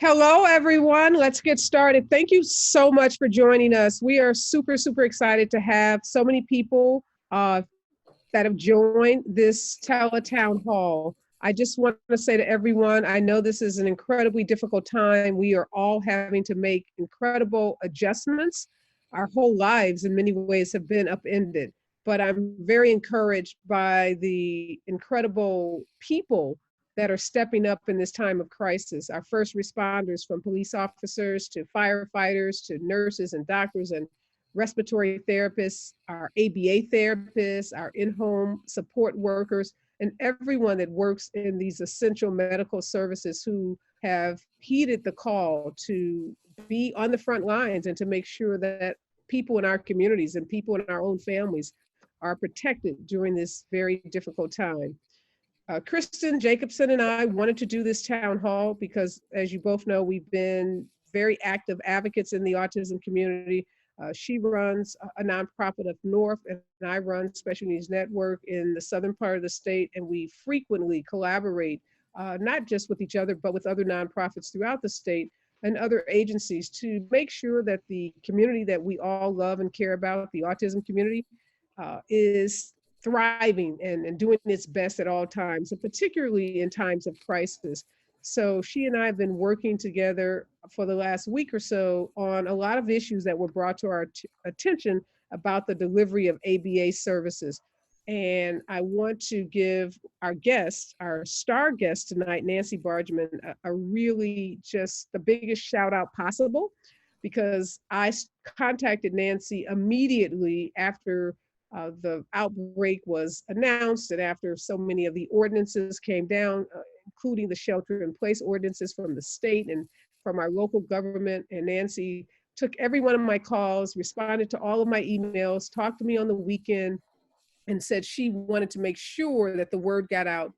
Hello, everyone. Let's get started. Thank you so much for joining us. We are super, super excited to have so many people that have joined this Tele Town Hall. I just want to say to everyone, I know this is an incredibly difficult time. We are all having to make incredible adjustments. Our whole lives, in many ways, have been upended. But I'm very encouraged by the incredible people that are stepping up in this time of crisis. Our first responders, from police officers to firefighters to nurses and doctors and respiratory therapists, our ABA therapists, our in-home support workers, and everyone that works in these essential medical services who have heeded the call to be on the front lines and to make sure that people in our communities and people in our own families are protected during this very difficult time. Kristen Jacobson and I wanted to do this town hall because, as you both know, we've been very active advocates in the autism community. She runs a nonprofit up north, and I run Special Needs Network in the southern part of the state, and we frequently collaborate, not just with each other, but with other nonprofits throughout the state and other agencies to make sure that the community that we all love and care about, the autism community, is thriving and doing its best at all times, and particularly in times of crisis. So she and I have been working together for the last week or so on a lot of issues that were brought to our attention about the delivery of ABA services. And I want to give our guest, our star guest tonight, Nancy Bargeman, a really just the biggest shout out possible, because I contacted Nancy immediately after the outbreak was announced and after so many of the ordinances came down, including the shelter in place ordinances from the state and from our local government. And Nancy took every one of my calls, responded to all of my emails, talked to me on the weekend, and said she wanted to make sure that the word got out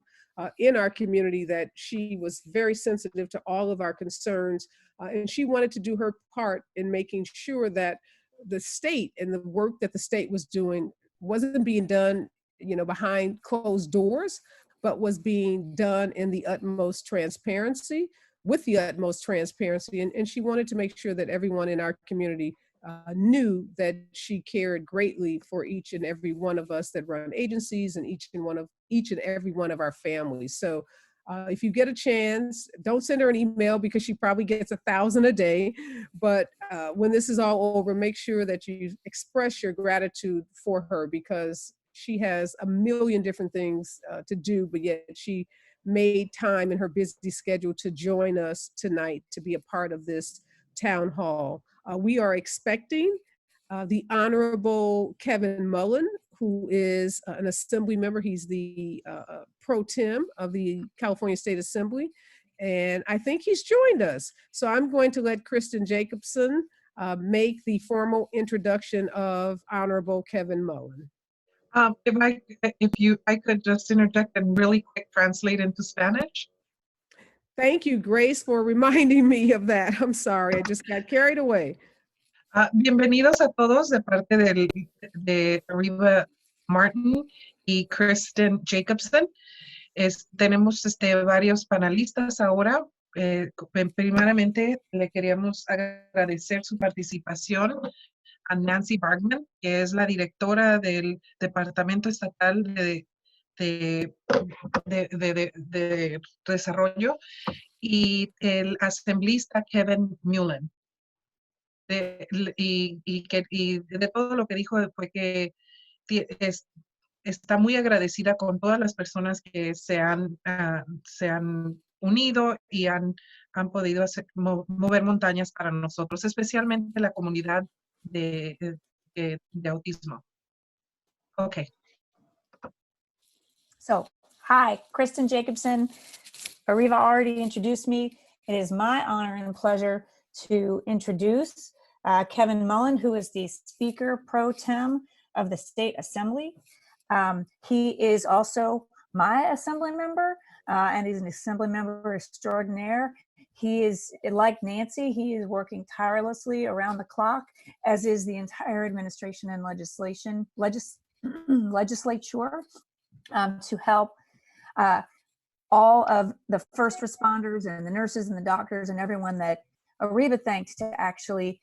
in our community, that she was very sensitive to all of our concerns. And she wanted to do her part in making sure that the state and the work that the state was doing wasn't being done, behind closed doors, but was being done in the utmost transparency, with the utmost transparency. And she wanted to make sure that everyone in our community knew that she cared greatly for each and every one of us that run agencies and each and every one of our families. So if you get a chance, don't send her an email because she probably gets 1,000 a day. But when this is all over, make sure that you express your gratitude for her, because she has a million different things to do, but yet she made time in her busy schedule to join us tonight to be a part of this town hall. We are expecting the Honorable Kevin Mullen, who is an assembly member. He's the pro tem of the California State Assembly, and I think he's joined us. So I'm going to let Kristen Jacobson make the formal introduction of Honorable Kevin Mullen. I could just interject and really quick translate into Spanish. Thank you, Grace, for reminding me of that. I'm sorry, I just got carried away. Bienvenidos a todos de parte de Riva Martin y Kristen Jacobson. Tenemos varios panelistas ahora. Primeramente, le queríamos agradecer su participación a Nancy Bargeman, que es la directora del Departamento Estatal de Desarrollo, y el asemblista Kevin Mullen. Y de todo lo que dijo fue que está muy agradecida con todas las personas que se han unido y han podido mover montañas para nosotros, especialmente la comunidad de autismo. Okay. So, hi, Kristen Jacobson. Ariva already introduced me. It is my honor and pleasure to introduce Kevin Mullen, who is the Speaker Pro Tem of the State Assembly. He is also my assembly member, and he's an assembly member extraordinaire. He is, like Nancy, he is working tirelessly around the clock, as is the entire administration and legislature, to help all of the first responders and the nurses and the doctors and everyone that Ariva thanked to actually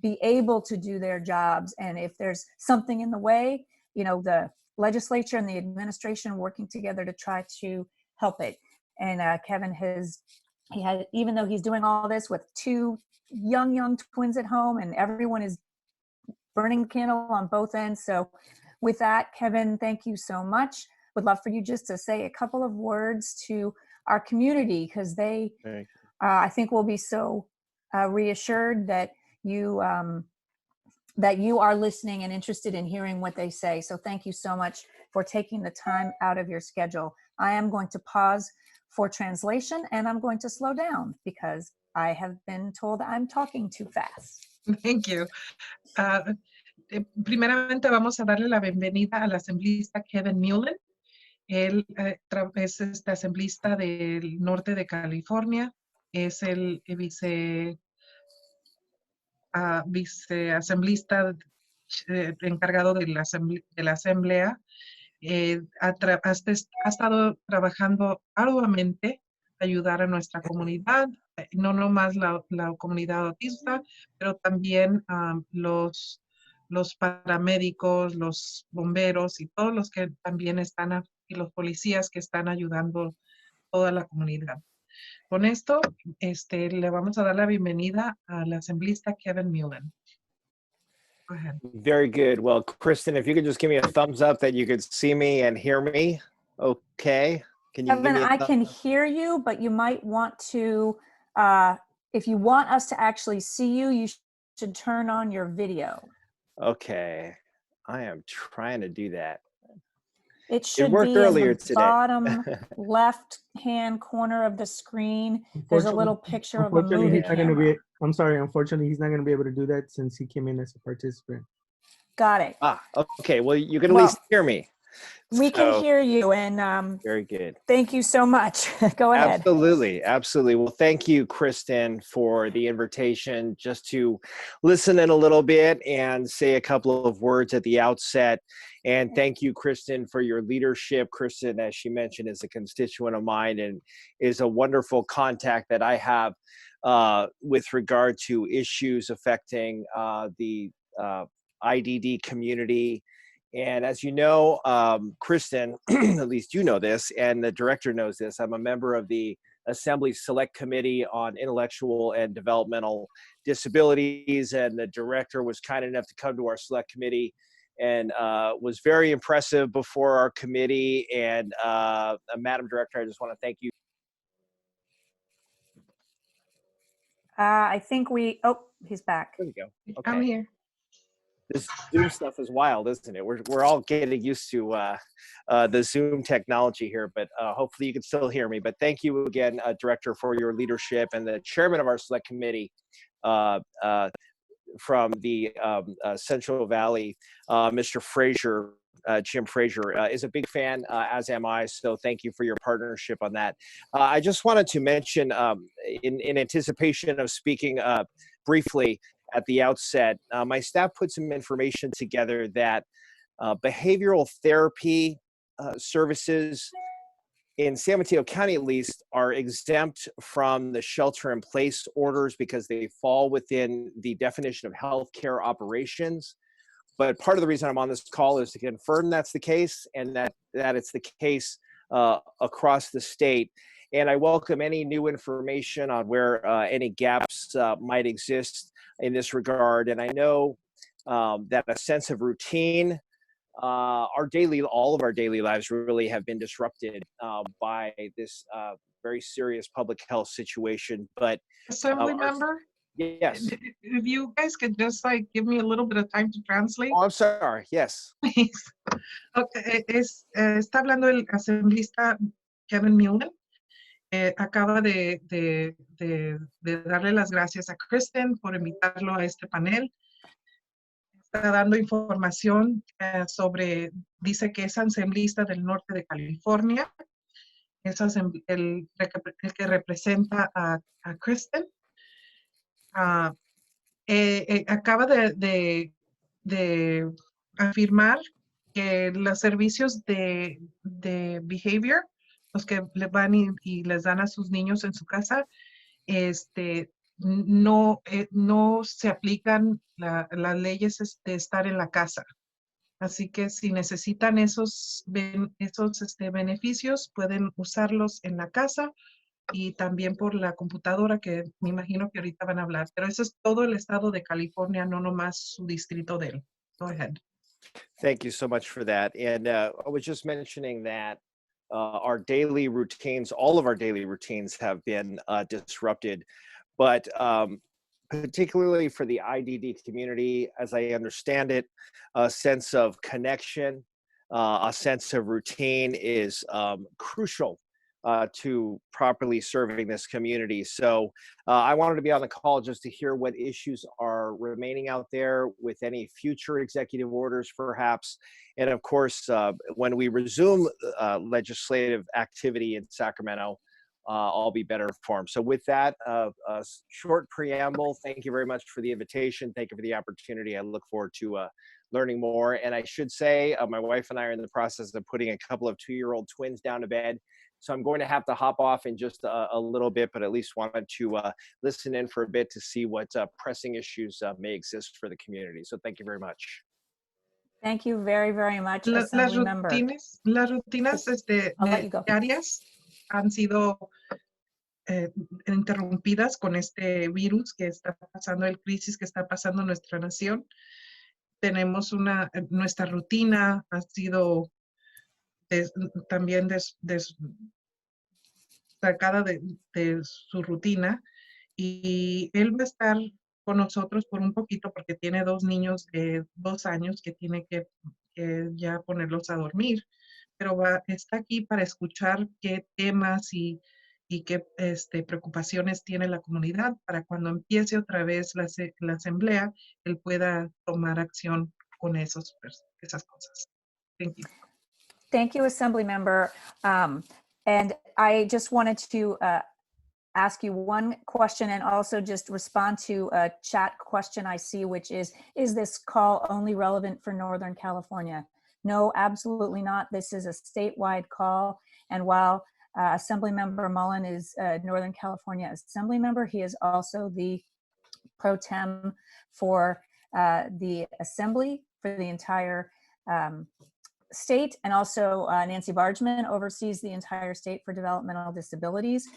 be able to do their jobs. And if there's something in the way, you know, the legislature and the administration working together to try to help it. And Kevin even though he's doing all this with two young twins at home, and everyone is burning the candle on both ends. So with that, Kevin, thank you so much. Would love for you just to say a couple of words to our community, because they, I think, will be so reassured that you are listening and interested in hearing what they say. So thank you so much for taking the time out of your schedule. I am going to pause for translation, and I'm going to slow down because I have been told I'm talking too fast. Thank you. Primeramente vamos a darle la bienvenida al asambleísta Kevin Mullen. Él es asambleísta del norte de California, es el viceasambleísta encargado de la asamblea. Ha estado trabajando arduamente ayudar a nuestra comunidad, no nomás la comunidad autista, pero también los paramédicos, los bomberos y todos los que también están, y los policías que están ayudando toda la comunidad. Con esto, le vamos a dar la bienvenida al asambleísta Kevin Mullen. Go ahead. Very good. Well, Kristen, if you could just give me a thumbs up that you could see me and hear me. Okay. Can you Kevin, I can hear you, but you might want to, if you want us to actually see you, you should turn on your video. Okay. I am trying to do that. It should be in the bottom left-hand corner of the screen. There's a little picture of a movie camera. I'm sorry, unfortunately, he's not going to be able to do that since he came in as a participant. Got it. Okay. Well, you can at least hear me. We can hear you, and very good. Thank you so much. Go ahead. Absolutely. Absolutely. Well, thank you, Kristen, for the invitation just to listen in a little bit and say a couple of words at the outset. And thank you, Kristen, for your leadership. Kristen, as she mentioned, is a constituent of mine and is a wonderful contact that I have with regard to issues affecting the IDD community. And as you know, Kristen, at least you know this, and the director knows this, I'm a member of the Assembly Select Committee on Intellectual and Developmental Disabilities, and the director was kind enough to come to our Select Committee and was very impressive before our committee. And Madam Director, I just want to thank you. I think he's back. There we go. Okay. I'm here. This Zoom stuff is wild, isn't it? We're all getting used to the Zoom technology here, but hopefully you can still hear me. But thank you again, Director, for your leadership, and the chairman of our Select Committee from the Central Valley, Mr. Frazier, Jim Frazier, is a big fan, as am I. So thank you for your partnership on that. I just wanted to mention, in anticipation of speaking briefly at the outset, my staff put some information together that behavioral therapy services in San Mateo County, at least, are exempt from the shelter-in-place orders because they fall within the definition of healthcare operations. But part of the reason I'm on this call is to confirm that's the case, and that it's the case across the state. And I welcome any new information on where any gaps might exist in this regard. And I know that a sense of routine, all of our daily lives really have been disrupted by this very serious public health situation. But Assembly member? Yes. If you guys could just give me a little bit of time to translate. Oh, I'm sorry. Yes. Please. Okay. Está hablando el asambleísta Kevin Mullen. Acaba de darle las gracias a Kristen por invitarlo a este panel. Está dando información dice que es asambleísta del norte de California. Es el que representa a Kristen. Acaba de afirmar que los servicios de behavior los que le van y les dan a sus niños en su casa, no, no se aplican las leyes de estar en la casa. Así que si necesitan esos beneficios, pueden usarlos en la casa y también por la computadora, que me imagino que ahorita van a hablar. Pero eso es todo el estado de California, no nomás su distrito de él. Go ahead. Thank you so much for that. And I was just mentioning that our daily routines, all of our daily routines have been disrupted, but particularly for the IDD community, as I understand it, a sense of connection, a sense of routine is crucial to properly serving this community. So I wanted to be on the call just to hear what issues are remaining out there with any future executive orders, perhaps. And of course, when we resume legislative activity in Sacramento, I'll be better informed. So with that, a short preamble, thank you very much for the invitation. Thank you for the opportunity. I look forward to learning more. And I should say, my wife and I are in the process of putting a couple of 2-year-old twins down to bed. So I'm going to have to hop off in just a little bit, but at least wanted to listen in for a bit to see what pressing issues may exist for the community. So thank you very much. Thank you very, very much, Las Assemblymember. rutinas I'll let you go. diarias han sido interrumpidas con este virus que está pasando, el crisis que está pasando en nuestra nación. Tenemos nuestra rutina ha sido también sacada de su rutina, y él va a estar con nosotros por un poquito porque tiene 2 niños de 2 años que tiene que ya ponerlos a dormir, pero está aquí para escuchar qué temas y qué preocupaciones tiene la comunidad para cuando empiece otra vez la asamblea, él pueda tomar acción con esas cosas. Thank you. Thank you, Assemblymember. And I just wanted to ask you one question and also just respond to a chat question I see, which is this call only relevant for Northern California? No, absolutely not. This is a statewide call. And while Assemblymember Mullen is a Northern California Assemblymember, he is also the pro tem for the Assembly for the entire state, and also Nancy Bargeman oversees the entire state for developmental disabilities.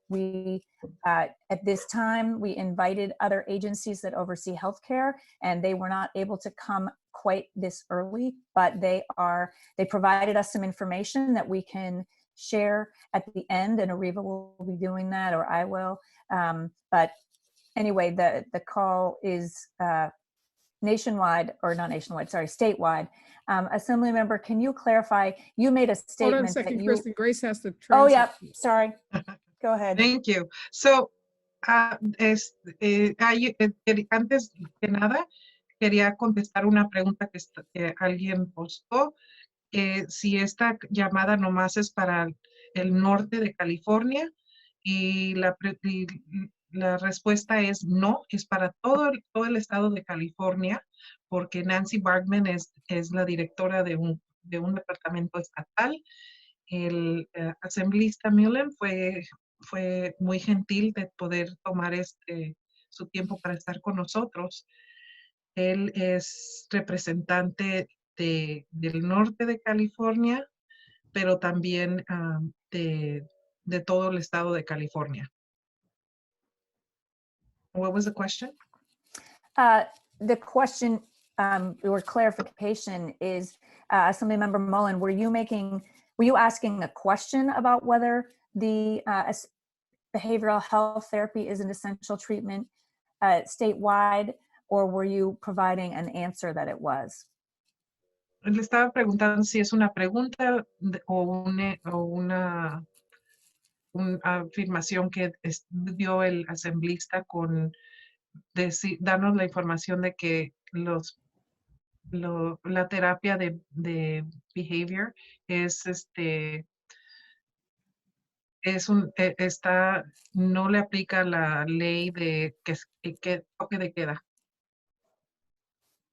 We, at this time, we invited other agencies that oversee healthcare, and they were not able to come quite this early, but they provided us some information that we can share at the end, and Ariva will be doing that, or I will. But anyway, the call is nationwide, or not nationwide, sorry, statewide. Assemblymember, can you clarify, you made a statement. Hold on a second, Kristen, Grace has to translate. Oh, yeah, sorry. Go ahead. Thank you. So, antes que nada, quería contestar una pregunta que alguien postó, que si esta llamada nomás es para el norte de California, y la respuesta es no, es para todo el estado de California, porque Nancy Bargeman es la directora de un departamento estatal. El asambleísta Mullen fue muy gentil de poder tomar su tiempo para estar con nosotros. Él es representante del norte de California, pero también de todo el estado de California. What was the question? The question or clarification is, Assemblymember Mullen, were you asking a question about whether the behavioral health therapy is an essential treatment statewide, or were you providing an answer that it was? Le estaba preguntando si es una pregunta o una afirmación que dio el asambleísta con darnos la información de que la terapia de behavior no le aplica la ley de toque de queda.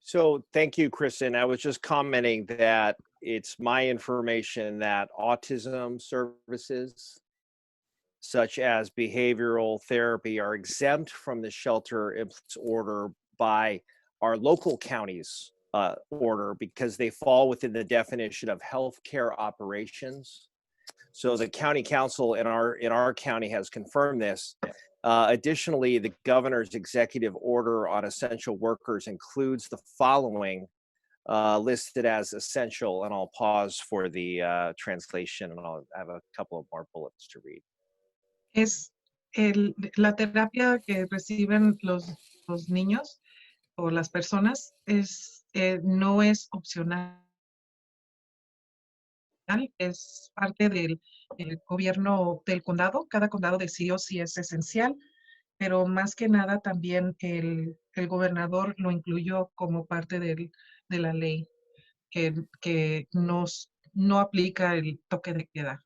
So thank you, Kristen. I was just commenting that it's my information that autism services, such as behavioral therapy, are exempt from the shelter in place order by our local county's order because they fall within the definition of healthcare operations. So the county council in our county has confirmed this. Additionally, the governor's executive order on essential workers includes the following listed as essential, and I'll pause for the translation, and I'll have a couple of more bullets to read. Es la terapia que reciben los niños o las personas no es opcional, es parte del gobierno del condado. Cada condado decidió si es esencial, pero más que nada también el gobernador lo incluyó como parte de la ley que no aplica el toque de queda.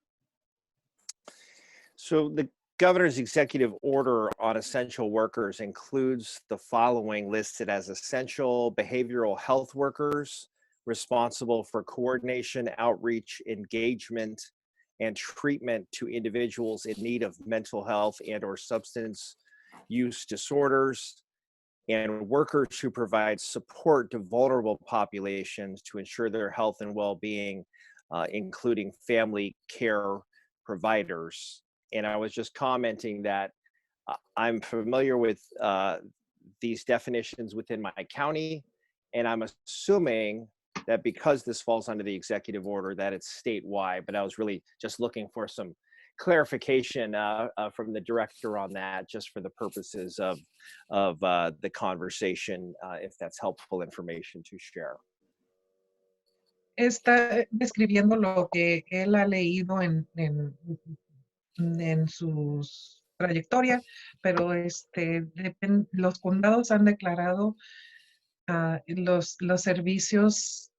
So the governor's executive order on essential workers includes the following listed as essential: behavioral health workers responsible for coordination, outreach, engagement, and treatment to individuals in need of mental health and or substance use disorders, and workers who provide support to vulnerable populations to ensure their health and well-being, including family care providers. And I was just commenting that I'm familiar with these definitions within my county, and I'm assuming that because this falls under the executive order that it's statewide, but I was really just looking for some clarification from the director on that, just for the purposes of the conversation, if that's helpful information to share. Está describiendo lo que él ha leído en su trayectoria, pero los condados han declarado los servicios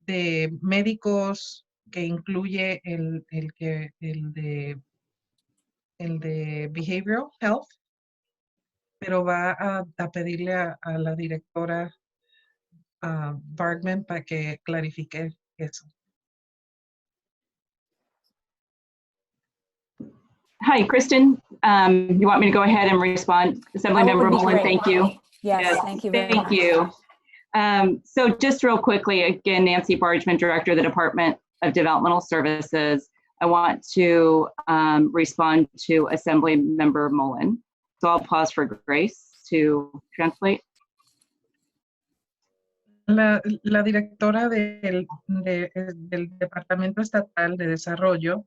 de médicos que incluye el de behavioral health, pero va a pedirle a la directora Bergman para que clarifique eso. Hi, Kristen. You want me to go ahead and respond? Assemblymember Mullen, thank you. Yes, thank you very much. Thank you. So just real quickly, again, Nancy Bargeman, Director of the Department of Developmental Services. I want to respond to Assemblymember Mullen. So I'll pause for Grace to translate. La directora del Departamento Estatal de Desarrollo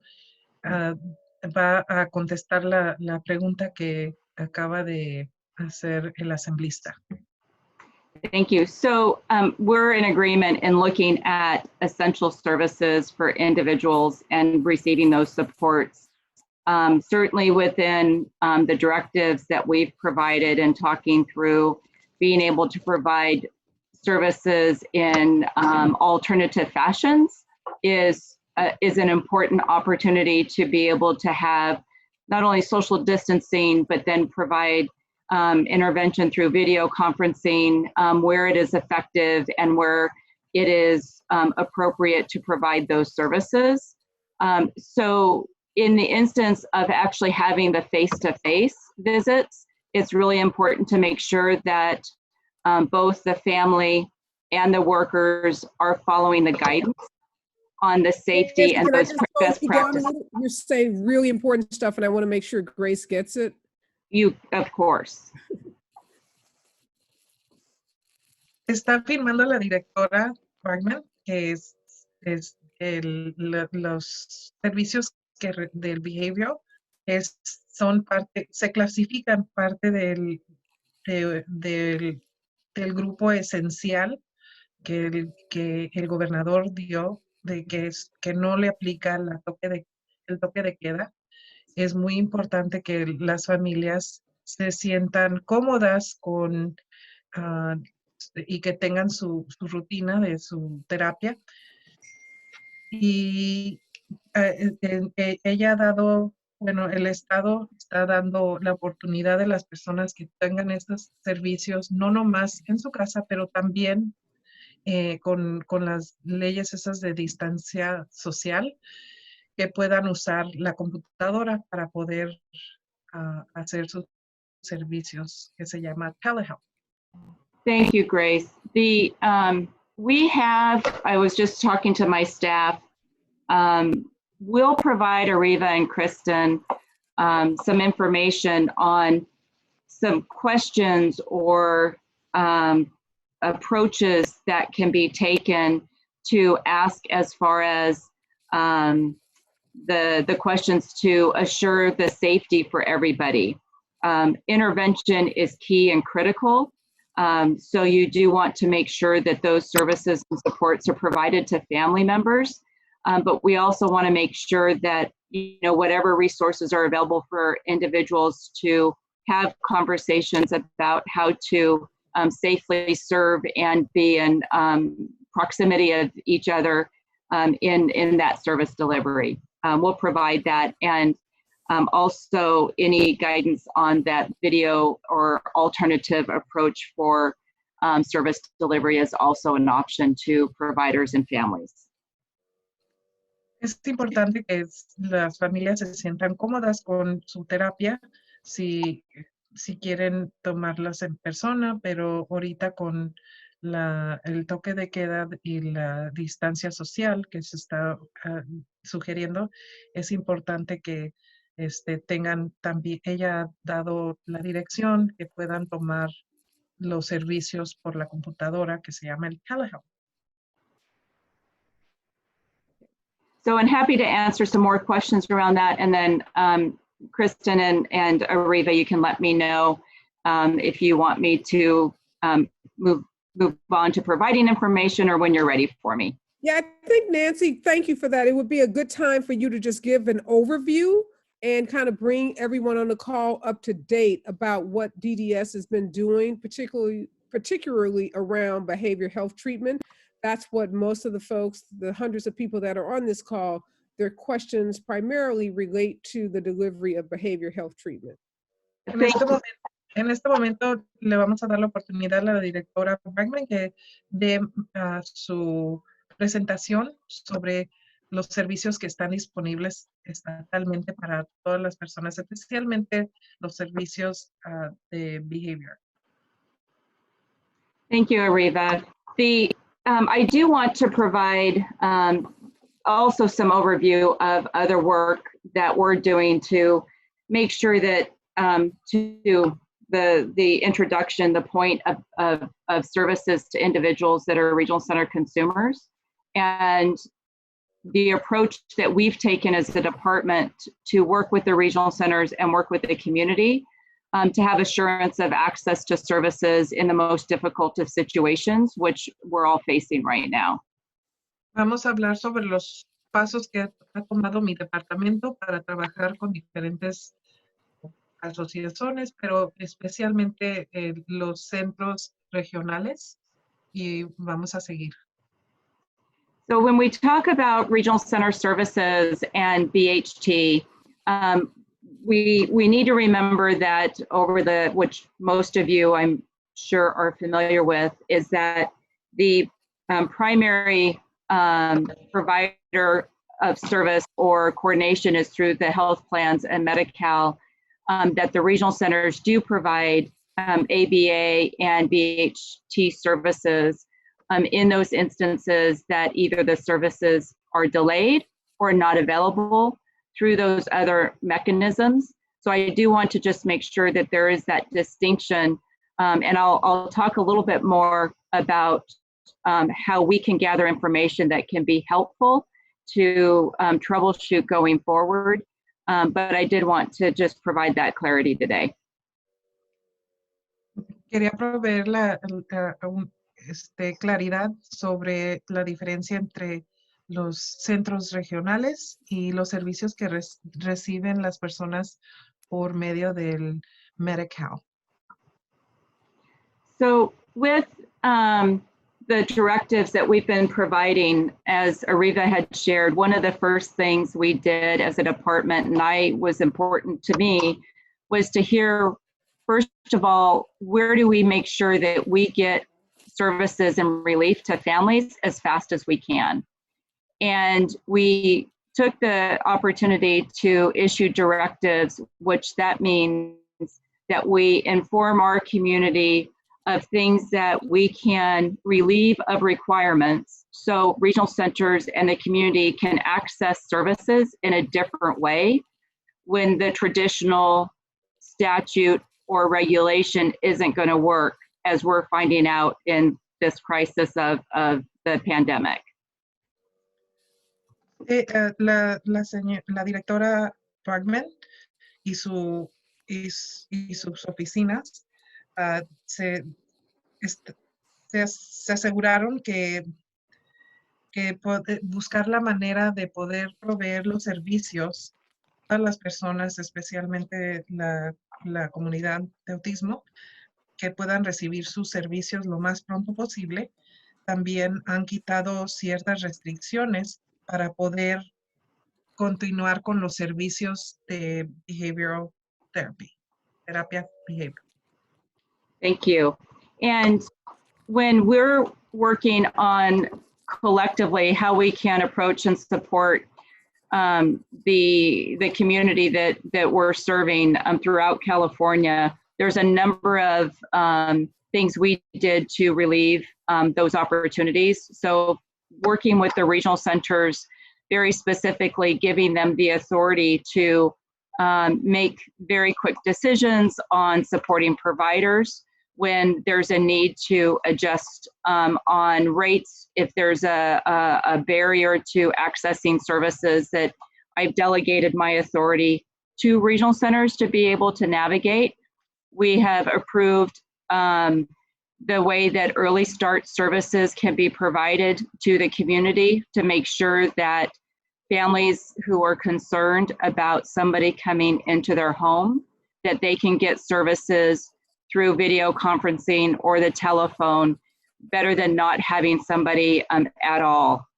va a contestar la pregunta que acaba de hacer el asemblista. Thank you. So we're in agreement in looking at essential services for individuals and receiving those supports. Certainly within the directives that we've provided and talking through being able to provide services in alternative fashions is an important opportunity to be able to have not only social distancing, but then provide intervention through video conferencing where it is effective and where it is appropriate to provide those services. So in the instance of actually having the face-to-face visits, it's really important to make sure that both the family and the workers are following the guidance on the safety and those best practices. You're saying really important stuff, and I want to make sure Grace gets it. Of course. Está firmando la directora Bergman, que los servicios del behavioral son parte, se clasifican parte del grupo esencial que el gobernador dio, de que no le aplica el toque de queda. Es muy importante que las familias se sientan cómodas y que tengan su rutina de su terapia. Y ella ha dado, el Estado está dando la oportunidad de las personas que tengan estos servicios, no nomás en su casa, pero también con las leyes esas de distancia social, que puedan usar la computadora para poder hacer sus servicios, que se llama telehealth. Thank you, Grace. I was just talking to my staff, we'll provide Ariva and Kristen some information on some questions or approaches that can be taken to ask as far as the questions to assure the safety for everybody. Intervention is key and critical. So you do want to make sure that those services and supports are provided to family members. But we also want to make sure that, whatever resources are available for individuals to have conversations about how to safely serve and be in proximity of each other in that service delivery. We'll provide that, and also any guidance on that video or alternative approach for service delivery is also an option to providers and families. Es importante que las familias se sientan cómodas con su terapia, si quieren tomarlas en persona, pero ahorita con el toque de queda y la distancia social que se está sugiriendo, es importante que tengan también, ella ha dado la dirección, que puedan tomar los servicios por la computadora, que se llama el telehealth. So I'm happy to answer some more questions around that, and then Kristen and Ariva, you can let me know if you want me to move on to providing information or when you're ready for me. Yeah, I think, Nancy, thank you for that. It would be a good time for you to just give an overview and kind of bring everyone on the call up to date about what DDS has been doing, particularly around behavioral health treatment. That's what most of the folks, the hundreds of people that are on this call, their questions primarily relate to the delivery of behavioral health treatment. En este momento le vamos a dar la oportunidad a la directora Bergman que dé su presentación sobre los servicios que están disponibles estatalmente para todas las personas, especialmente los servicios de behavior. Thank you, Ariva. I do want to provide also some overview of other work that we're doing to make sure that to the introduction, the point of services to individuals that are regional center consumers, and the approach that we've taken as a department to work with the regional centers and work with the community to have assurance of access to services in the most difficult of situations, which we're all facing right now. Vamos a hablar sobre los pasos que ha tomado mi departamento para trabajar con diferentes asociaciones, pero especialmente los centros regionales, y vamos a seguir. So when we talk about regional center services and BHT, we need to remember that which most of you I'm sure are familiar with, is that the primary provider of service or coordination is through the health plans and Medi-Cal, that the regional centers do provide ABA and BHT services in those instances that either the services are delayed or not available through those other mechanisms. So I do want to just make sure that there is that distinction, and I'll talk a little bit more about how we can gather information that can be helpful to troubleshoot going forward. But I did want to just provide that clarity today. Quería proveer claridad sobre la diferencia entre los centros regionales y los servicios que reciben las personas por medio del Medi-Cal. So with the directives that we've been providing, as Ariva had shared, one of the first things we did as a department, and was important to me, was to hear, first of all, where do we make sure that we get services and relief to families as fast as we can. And we took the opportunity to issue directives, which that means that we inform our community of things that we can relieve of requirements, so regional centers and the community can access services in a different way when the traditional statute or regulation isn't going to work, as we're finding out in this crisis of the pandemic. La directora Parkman y sus oficinas se aseguraron que buscar la manera de poder proveer los servicios a las personas, especialmente la comunidad de autismo, que puedan recibir sus servicios lo más pronto posible. También han quitado ciertas restricciones para poder continuar con los servicios de behavioral therapy, terapia behavioral. Thank you. And when we're working on collectively how we can approach and support the community that we're serving throughout California, there's a number of things we did to relieve those opportunities. So working with the regional centers, very specifically giving them the authority to make very quick decisions on supporting providers when there's a need to adjust on rates, if there's a barrier to accessing services, that I've delegated my authority to regional centers to be able to navigate. We have approved the way that early start services can be provided to the community to make sure that families who are concerned about somebody coming into their home, that they can get services through video conferencing or the telephone, better than not having somebody at all.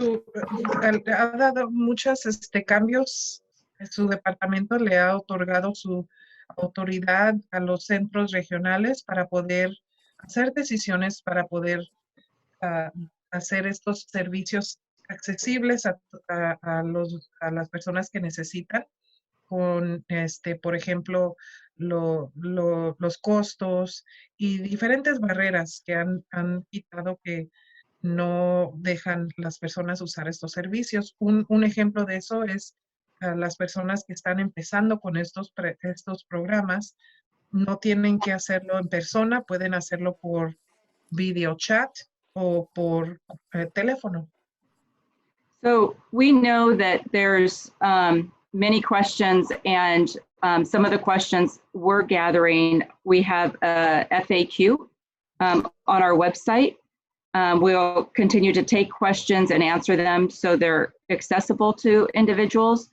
Ha dado muchos cambios. Su departamento le ha otorgado su autoridad a los centros regionales para poder hacer decisiones, para poder hacer estos servicios accesibles a las personas que necesitan, con, por ejemplo, los costos y diferentes barreras que han quitado que no dejan las personas usar estos servicios. Un ejemplo de eso es las personas que están empezando con estos programas, no tienen que hacerlo en persona, pueden hacerlo por video chat o por teléfono. So we know that there's many questions, and some of the questions we're gathering, we have a FAQ on our website. We'll continue to take questions and answer them so they're accessible to individuals.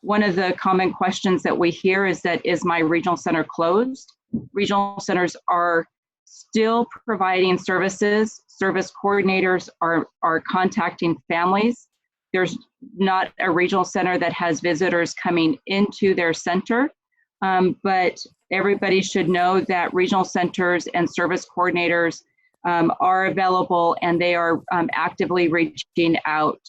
One of the common questions that we hear is that, is my regional center closed? Regional centers are still providing services. Service coordinators are contacting families. There's not a regional center that has visitors coming into their center, but everybody should know that regional centers and service coordinators are available, and they are actively reaching out.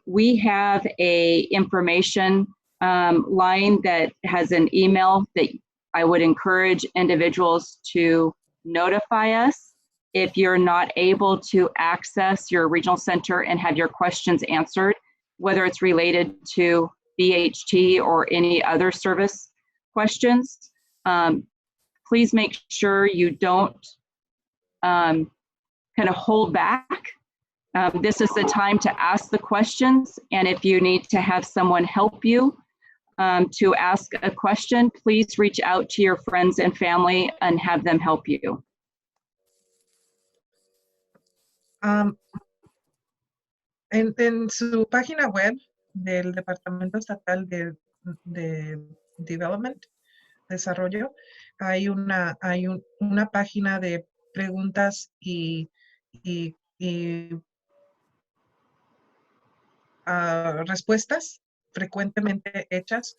We have a information line that has an email that I would encourage individuals to notify us if you're not able to access your regional center and have your questions answered, whether it's related to BHT or any other service questions. Please make sure you don't kind of hold back. This is the time to ask the questions, and if you need to have someone help you to ask a question, please reach out to your friends and family and have them help you. En su página web del Departamento Estatal de Development, Desarrollo, hay una página de preguntas y respuestas frecuentemente hechas.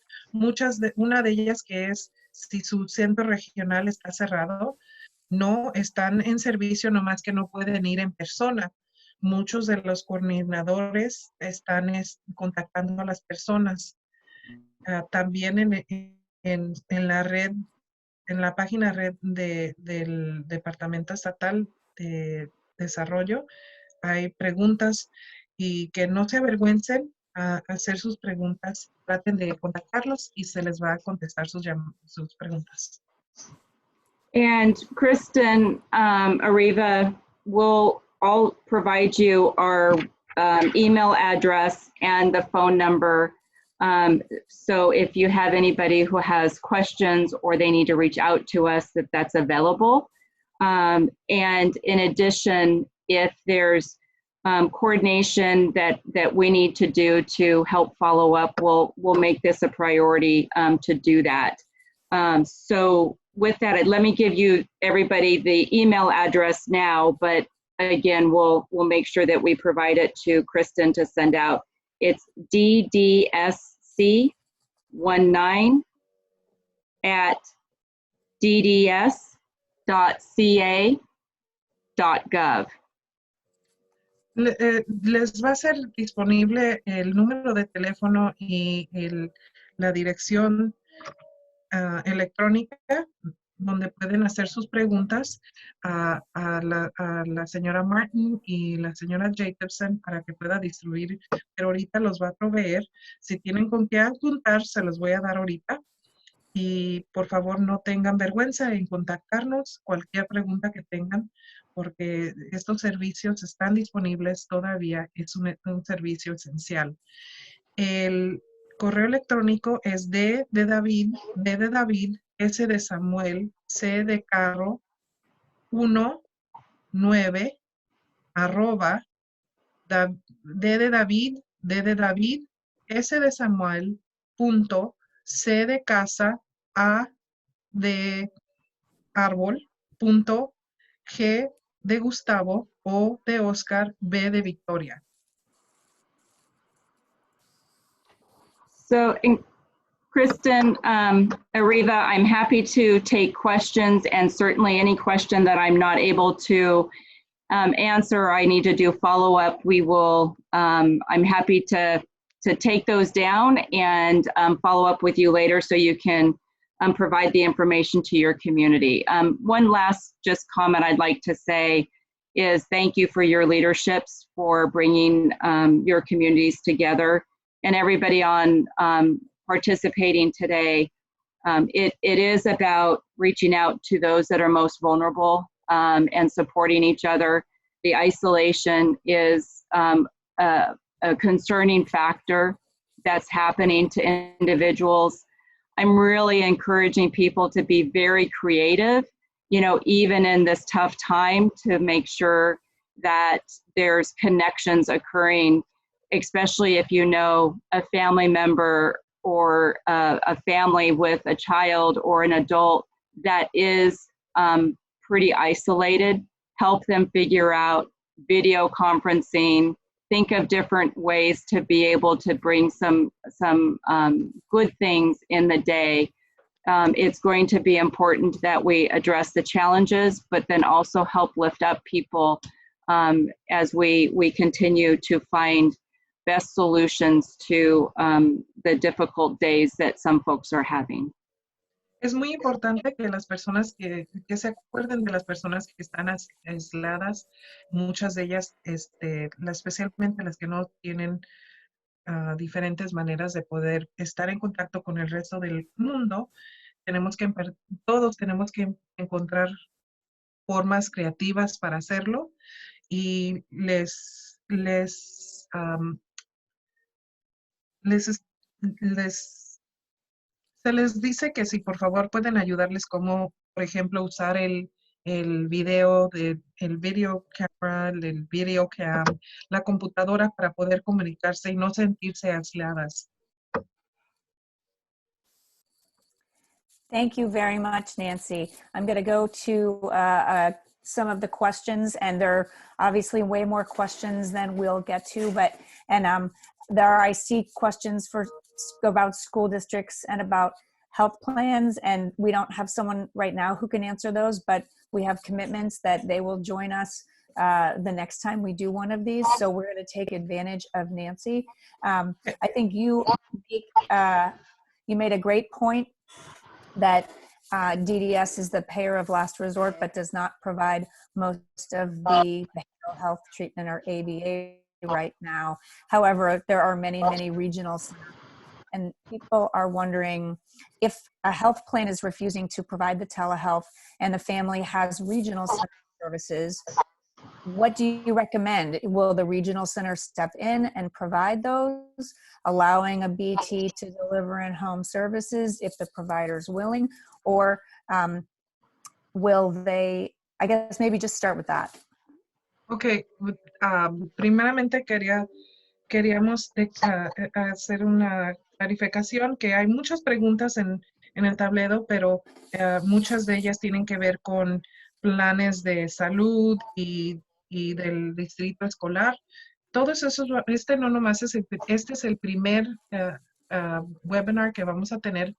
Una de ellas que es si su centro regional está cerrado, no están en servicio, nomás que no pueden ir en persona. Muchos de los coordinadores están contactando a las personas. También en la red, en la página red del Departamento Estatal de Desarrollo, hay preguntas y que no se avergüencen a hacer sus preguntas. Traten de contactarlos y se les va a contestar sus preguntas. And Kristen, Ariva, I'll provide you our email address and the phone number. So if you have anybody who has questions or they need to reach out to us, that's available. And in addition, if there's coordination that we need to do to help follow up, we'll make this a priority to do that. So with that, let me give you everybody the email address now, but again, we'll make sure that we provide it to Kristen to send out. It's dds.1.9@dds.ca.gov. Les va a ser disponible el número de teléfono y la dirección electrónica donde pueden hacer sus preguntas a la señora Martin y la señora Jacobson para que pueda distribuir, pero ahorita los va a proveer. Si tienen con qué apuntar, se los voy a dar ahorita. Y por favor no tengan vergüenza en contactarnos, cualquier pregunta que tengan, porque estos servicios están disponibles todavía, es un servicio esencial. El correo electrónico es D de David, B de David, S de Samuel, C de carro, 19, arroba, D de David, D de David, S de Samuel, punto, C de casa, A de árbol, punto, G de Gustavo, O de Oscar, B de Victoria. So, Kristen, Ariva, I'm happy to take questions, and certainly any question that I'm not able to answer, I need to do follow-up. We will, I'm happy to take those down and follow up with you later so you can provide the information to your community. One last just comment I'd like to say is thank you for your leaderships for bringing your communities together, and everybody on participating today. It is about reaching out to those that are most vulnerable and supporting each other. The isolation is a concerning factor that's happening to individuals. I'm really encouraging people to be very creative, you know, even in this tough time, to make sure that there's connections occurring, especially if you know a family member or a family with a child or an adult that is pretty isolated. Help them figure out video conferencing, think of different ways to be able to bring some good things in the day. It's going to be important that we address the challenges, but then also help lift up people as we continue to find best solutions to the difficult days that some folks are having. Es muy importante que las personas que se acuerden de las personas que están aisladas, muchas de ellas, especialmente las que no tienen diferentes maneras de poder estar en contacto con el resto del mundo. Todos tenemos que encontrar formas creativas para hacerlo, y se les dice que si por favor pueden ayudarles, como por ejemplo usar el video, el video camera, el video cam, la computadora, para poder comunicarse y no sentirse aisladas. Thank you very much, Nancy. I'm going to go to some of the questions, and there are obviously way more questions than we'll get to, I see questions about school districts and about health plans, and we don't have someone right now who can answer those, but we have commitments that they will join us the next time we do one of these. So we're going to take advantage of Nancy. I think you made a great point that DDS is the payer of last resort, but does not provide most of the behavioral health treatment or ABA right now. However, there are many, many regional centers, and people are wondering if a health plan is refusing to provide the telehealth and the family has regional center services, what do you recommend? Will the regional center step in and provide those, allowing a BT to deliver in-home services if the provider is willing, or will they, I guess maybe just start with that. Ok, primeramente queríamos hacer una clarificación, que hay muchas preguntas en el tablero, pero muchas de ellas tienen que ver con planes de salud y del distrito escolar. Todos esos, no nomás este es el primer webinar que vamos a tener.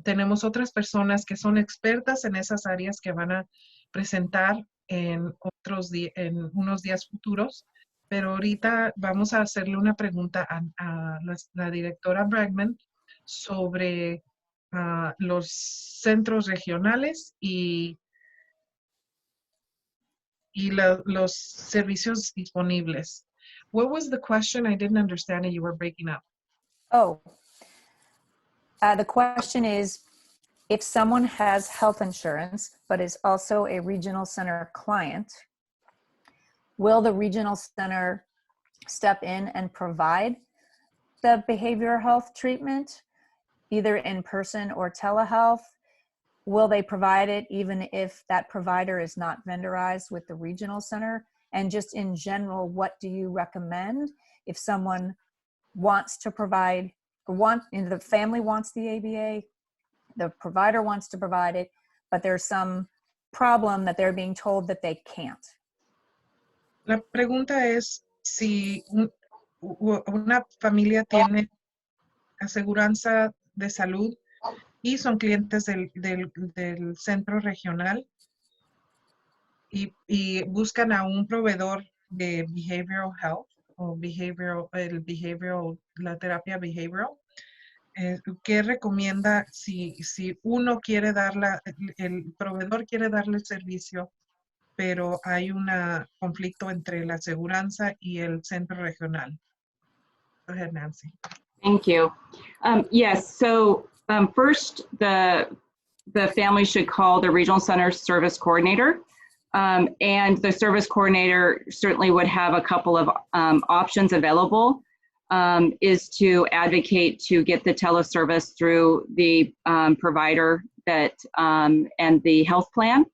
Tenemos otras personas que son expertas en esas áreas que van a presentar en unos días futuros, pero ahorita vamos a hacerle una pregunta a la directora Bregman sobre los centros regionales y los servicios disponibles. What was the question? I didn't understand it. You were breaking up. Oh, the question is, if someone has health insurance, but is also a regional center client, will the regional center step in and provide the behavioral health treatment, either in person or telehealth? Will they provide it even if that provider is not vendorized with the regional center? And just in general, what do you recommend if someone wants to provide, the family wants the ABA, the provider wants to provide it, but there's some problem that they're being told that they can't? La pregunta es si una familia tiene aseguranza de salud y son clientes del centro regional y buscan a un proveedor de behavioral health o la terapia behavioral. ¿Qué recomienda si uno quiere el proveedor quiere darle el servicio, pero hay un conflicto entre la aseguranza y el centro regional? Go ahead, Nancy. Thank you. Yes, so first, the family should call the regional center service coordinator. And the service coordinator certainly would have a couple of options available, is to advocate to get the teleservice through the provider and the health plan.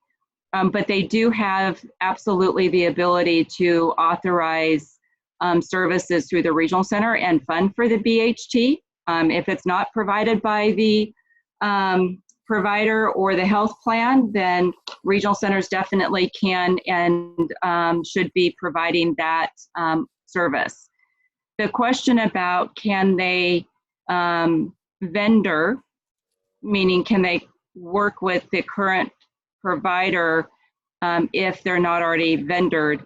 But they do have absolutely the ability to authorize services through the regional center and fund for the BHT. If it's not provided by the provider or the health plan, then regional centers definitely can and should be providing that service. The question about can they vendor, meaning can they work with the current provider if they're not already vendored,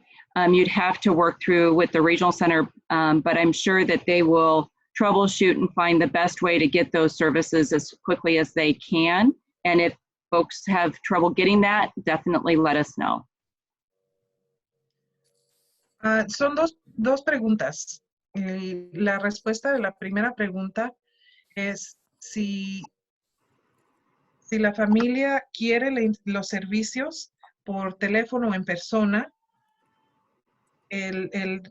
you'd have to work through with the regional center, but I'm sure that they will troubleshoot and find the best way to get those services as quickly as they can. And if folks have trouble getting that, definitely let us know. Son dos preguntas. La respuesta de la primera pregunta es si la familia quiere los servicios por teléfono o en persona, el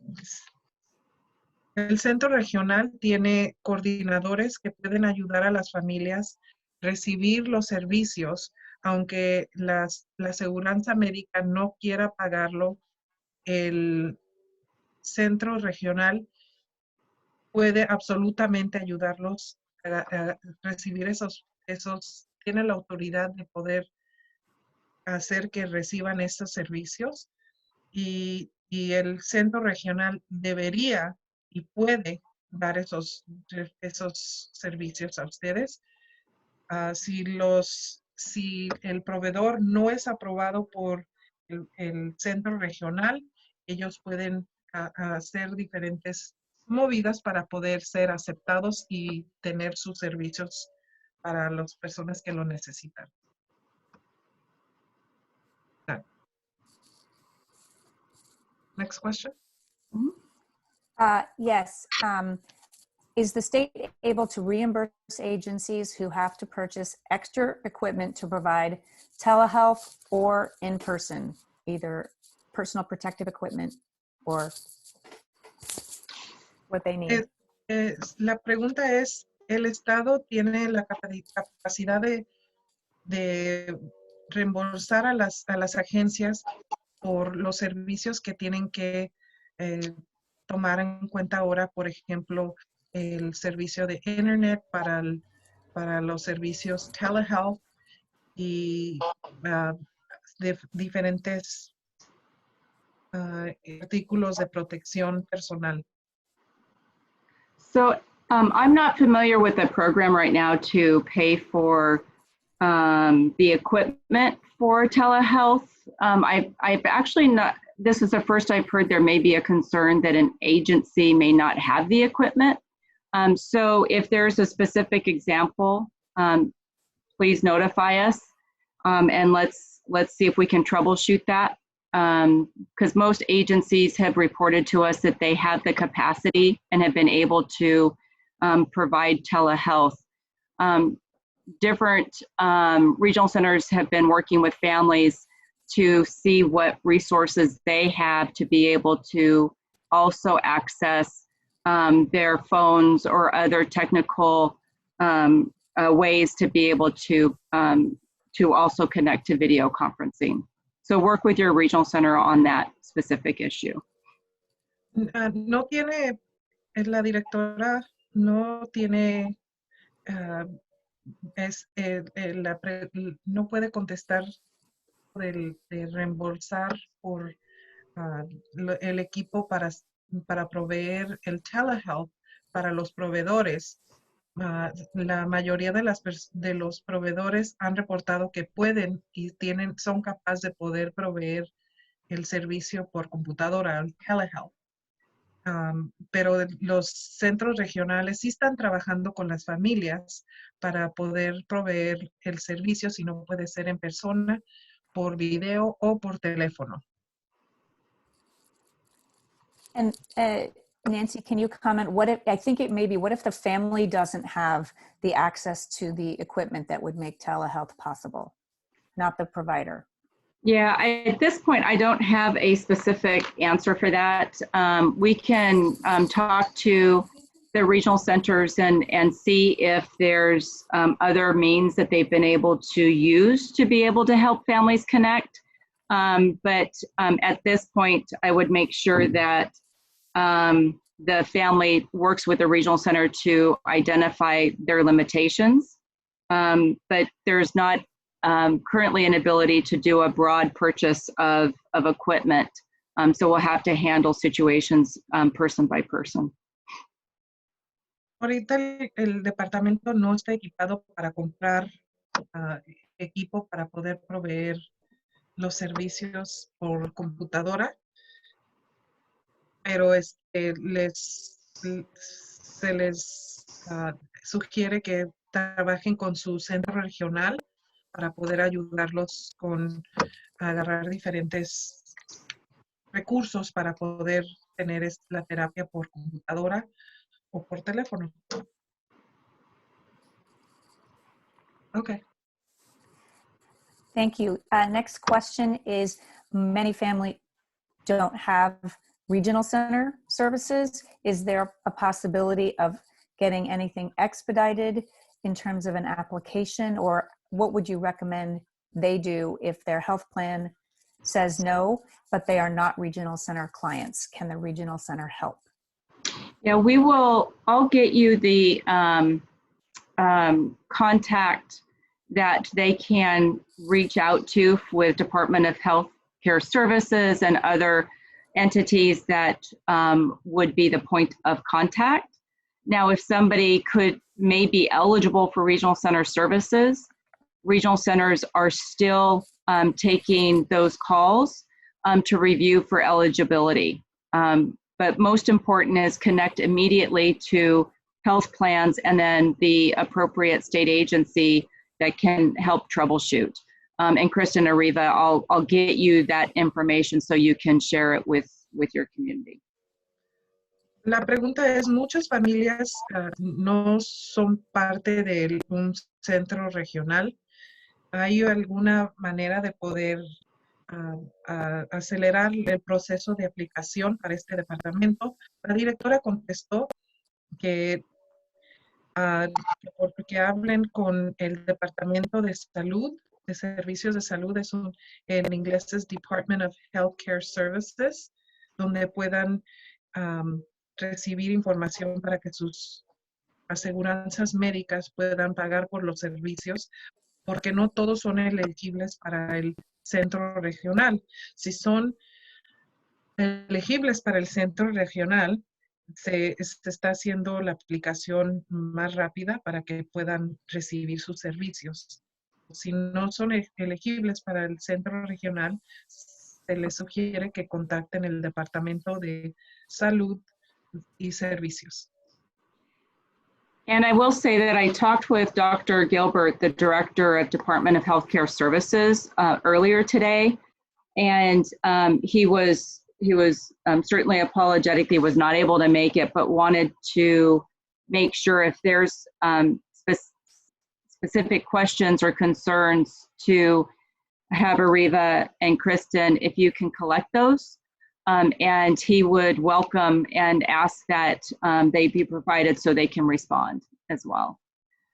centro regional tiene coordinadores que pueden ayudar a las familias a recibir los servicios, aunque la aseguranza médica no quiera pagarlo. El centro regional puede absolutamente ayudarlos a recibir tiene la autoridad de poder hacer que reciban estos servicios y el centro regional debería y puede dar esos servicios a ustedes. si el proveedor no es aprobado por el centro regional, ellos pueden hacer diferentes movidas para poder ser aceptados y tener sus servicios para las personas que lo necesitan. Next question. Yes. Is the state able to reimburse agencies who have to purchase extra equipment to provide telehealth or in-person, either personal protective equipment or what they need? La pregunta es, ¿el Estado tiene la capacidad de reembolsar a las agencias por los servicios que tienen que tomar en cuenta ahora? Por ejemplo, el servicio de internet para los servicios telehealth y de diferentes artículos de protección personal. So I'm not familiar with a program right now to pay for the equipment for telehealth. I've actually not, this is the first I've heard there may be a concern that an agency may not have the equipment. So if there's a specific example, please notify us and let's see if we can troubleshoot that. Because most agencies have reported to us that they have the capacity and have been able to provide telehealth. Different regional centers have been working with families to see what resources they have to be able to also access their phones or other technical ways to be able to also connect to video conferencing. So work with your regional center on that specific issue. No tiene, la directora no tiene, no puede contestar de reembolsar por el equipo para proveer el telehealth para los proveedores. La mayoría de los proveedores han reportado que pueden y son capaces de poder proveer el servicio por computadora, el telehealth. Pero los centros regionales sí están trabajando con las familias para poder proveer el servicio, si no puede ser en persona, por video o por teléfono. And Nancy, can you comment, what if the family doesn't have the access to the equipment that would make telehealth possible, not the provider? Yeah, at this point, I don't have a specific answer for that. We can talk to the regional centers and see if there's other means that they've been able to use to be able to help families connect. But at this point, I would make sure that the family works with the regional center to identify their limitations. But there's not currently an ability to do a broad purchase of equipment. So we'll have to handle situations person by person. Ahorita el departamento no está equipado para comprar equipo para poder proveer los servicios por computadora, pero se les sugiere que trabajen con su centro regional para poder ayudarlos a agarrar diferentes recursos para poder tener la terapia por computadora o por teléfono. Okay. Thank you. Next question is, many families don't have regional center services. Is there a possibility of getting anything expedited in terms of an application, or what would you recommend they do if their health plan says no, but they are not regional center clients? Can the regional center help? Yeah, I'll get you the contact that they can reach out to with Department of Health Care Services and other entities that would be the point of contact. Now, if somebody could may be eligible for regional center services. Regional centers are still taking those calls to review for eligibility. But most important is connect immediately to health plans and then the appropriate state agency that can help troubleshoot. And Kristen Arriva, I'll get you that information so you can share it with your community. La pregunta es, muchas familias no son parte de un centro regional. ¿Hay alguna manera de poder acelerar el proceso de aplicación para este departamento? La directora contestó que porque hablen con el Departamento de Salud, de Servicios de Salud, en inglés es Department of Healthcare Services, donde puedan recibir información para que sus aseguranzas médicas puedan pagar por los servicios, porque no todos son elegibles para el centro regional. Si son elegibles para el centro regional, se está haciendo la aplicación más rápida para que puedan recibir sus servicios. Si no son elegibles para el centro regional, se les sugiere que contacten el Departamento de Salud y Servicios. And I will say that I talked with Dr. Gilbert, the Director of Department of Healthcare Services, earlier today, and he was certainly apologetic he was not able to make it, but wanted to make sure if there's specific questions or concerns to have Arriva and Kristen, if you can collect those. And he would welcome and ask that they be provided so they can respond as well.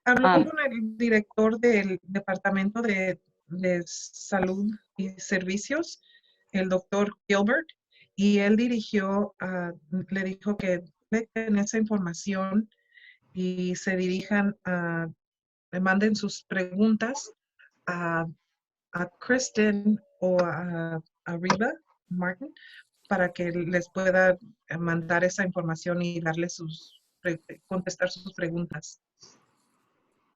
Habló con el director del Departamento de Salud y Servicios, el doctor Gilbert, y él le dijo que den esa información y se dirijan le manden sus preguntas a Kristen o a Arriva Martin para que les pueda mandar esa información y contestar sus preguntas.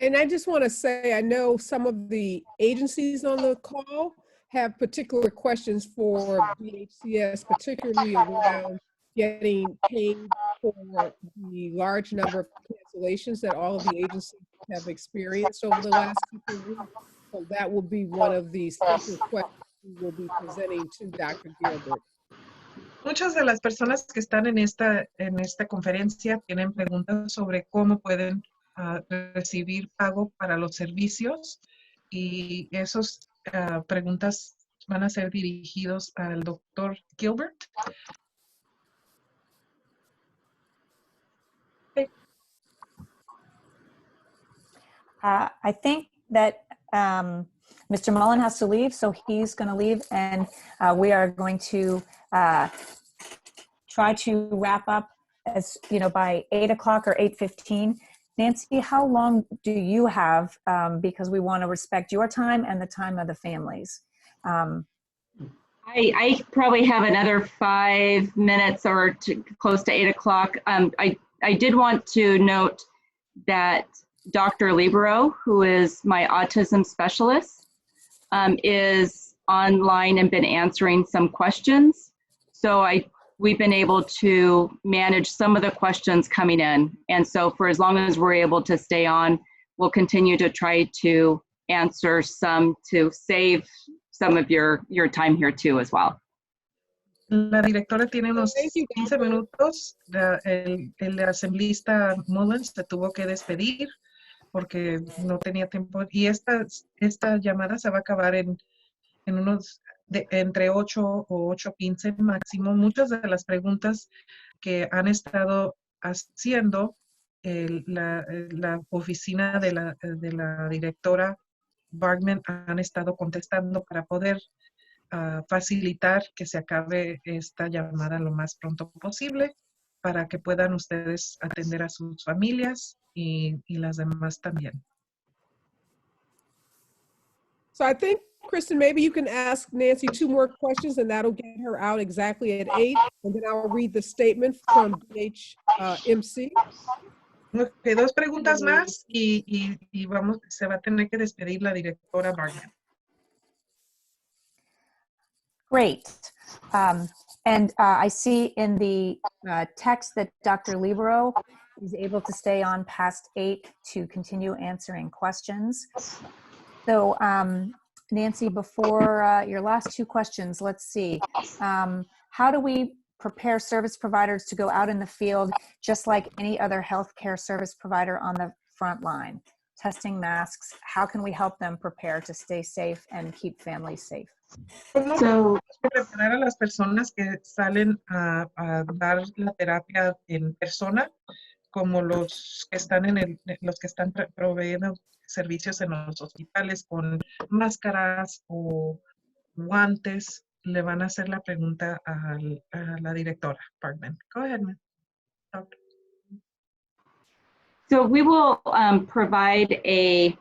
And I just want to say, I know some of the agencies on the call have particular questions for BHCS, particularly around getting paid for the large number of cancellations that all of the agencies have experienced over the last couple of weeks. So that will be one of the central questions we will be presenting to Dr. Gilbert. Muchas de las personas que están en esta conferencia tienen preguntas sobre cómo pueden recibir pago para los servicios, y esas preguntas van a ser dirigidos al doctor Gilbert. Okay. I think that Mr. Mullen has to leave, so he's going to leave, and we are going to try to wrap up by 8 o'clock or 8:15. Nancy, how long do you have? Because we want to respect your time and the time of the families. I probably have another 5 minutes or close to 8 o'clock. I did want to note that Dr. Libero, who is my autism specialist, is online and been answering some questions. So we've been able to manage some of the questions coming in. And so for as long as we're able to stay on, we'll continue to try to answer some to save some of your time here too as well. La directora tiene unos 15 minutos. El asemblista Mullen se tuvo que despedir porque no tenía tiempo. Y esta llamada se va a acabar en entre 8 o 8:15 máximo. Muchas de las preguntas que han estado haciendo la oficina de la directora Bargman han estado contestando para poder facilitar que se acabe esta llamada lo más pronto posible para que puedan ustedes atender a sus familias y las demás también. So I think, Kristen, maybe you can ask Nancy 2 more questions, and that'll get her out exactly at 8. And then I'll read the statement from BHMC. Ok, dos preguntas más y vamos, se va a tener que despedir la directora Barnett. Great. And I see in the text that Dr. Libero is able to stay on past 8 to continue answering questions. So Nancy, before your last 2 questions, let's see. How do we prepare service providers to go out in the field just like any other healthcare service provider on the front line? Testing masks, how can we help them prepare to stay safe and keep families safe? ¿Cómo podemos preparar a las personas que salen a dar la terapia en persona, como los que están los que están proveyendo servicios en los hospitales con máscaras o guantes? Le van a hacer la pregunta a la directora Parkman. Go ahead, ma'am. Doctor. So we will provide a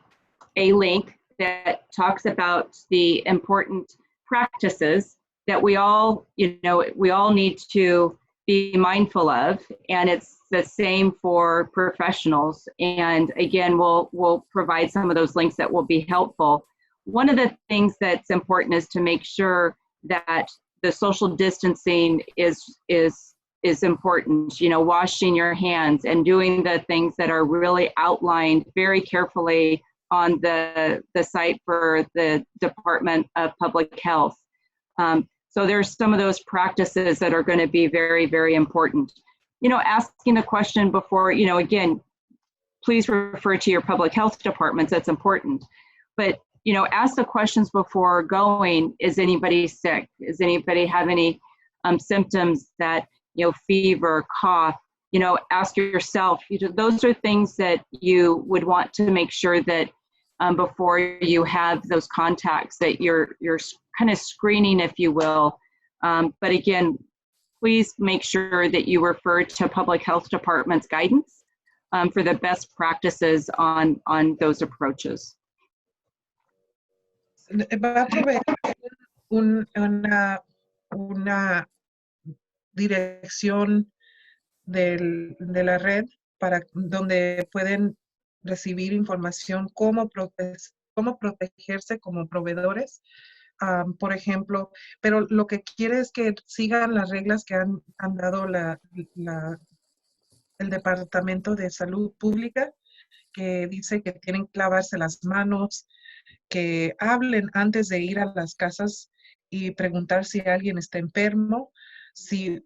link that talks about the important practices that we all need to be mindful of, and it's the same for professionals. And again, we'll provide some of those links that will be helpful. One of the things that's important is to make sure that the social distancing is important, washing your hands and doing the things that are really outlined very carefully on the site for the Department of Public Health. So there's some of those practices that are going to be very, very important. Asking the question before, again, please refer to your public health departments, that's important. But, ask the questions before going, is anybody sick? Does anybody have any symptoms that, fever, cough? Ask yourself, those are things that you would want to make sure that before you have those contacts, that you're kind of screening, if you will. But again, please make sure that you refer to public health department's guidance for the best practices on those approaches. Va a proveer una dirección de la red para donde pueden recibir información cómo protegerse como proveedores, por ejemplo, pero lo que quiere es que sigan las reglas que han dado el Departamento de Salud Pública, que dice que tienen que lavarse las manos, que hablen antes de ir a las casas y preguntar si alguien está enfermo. Si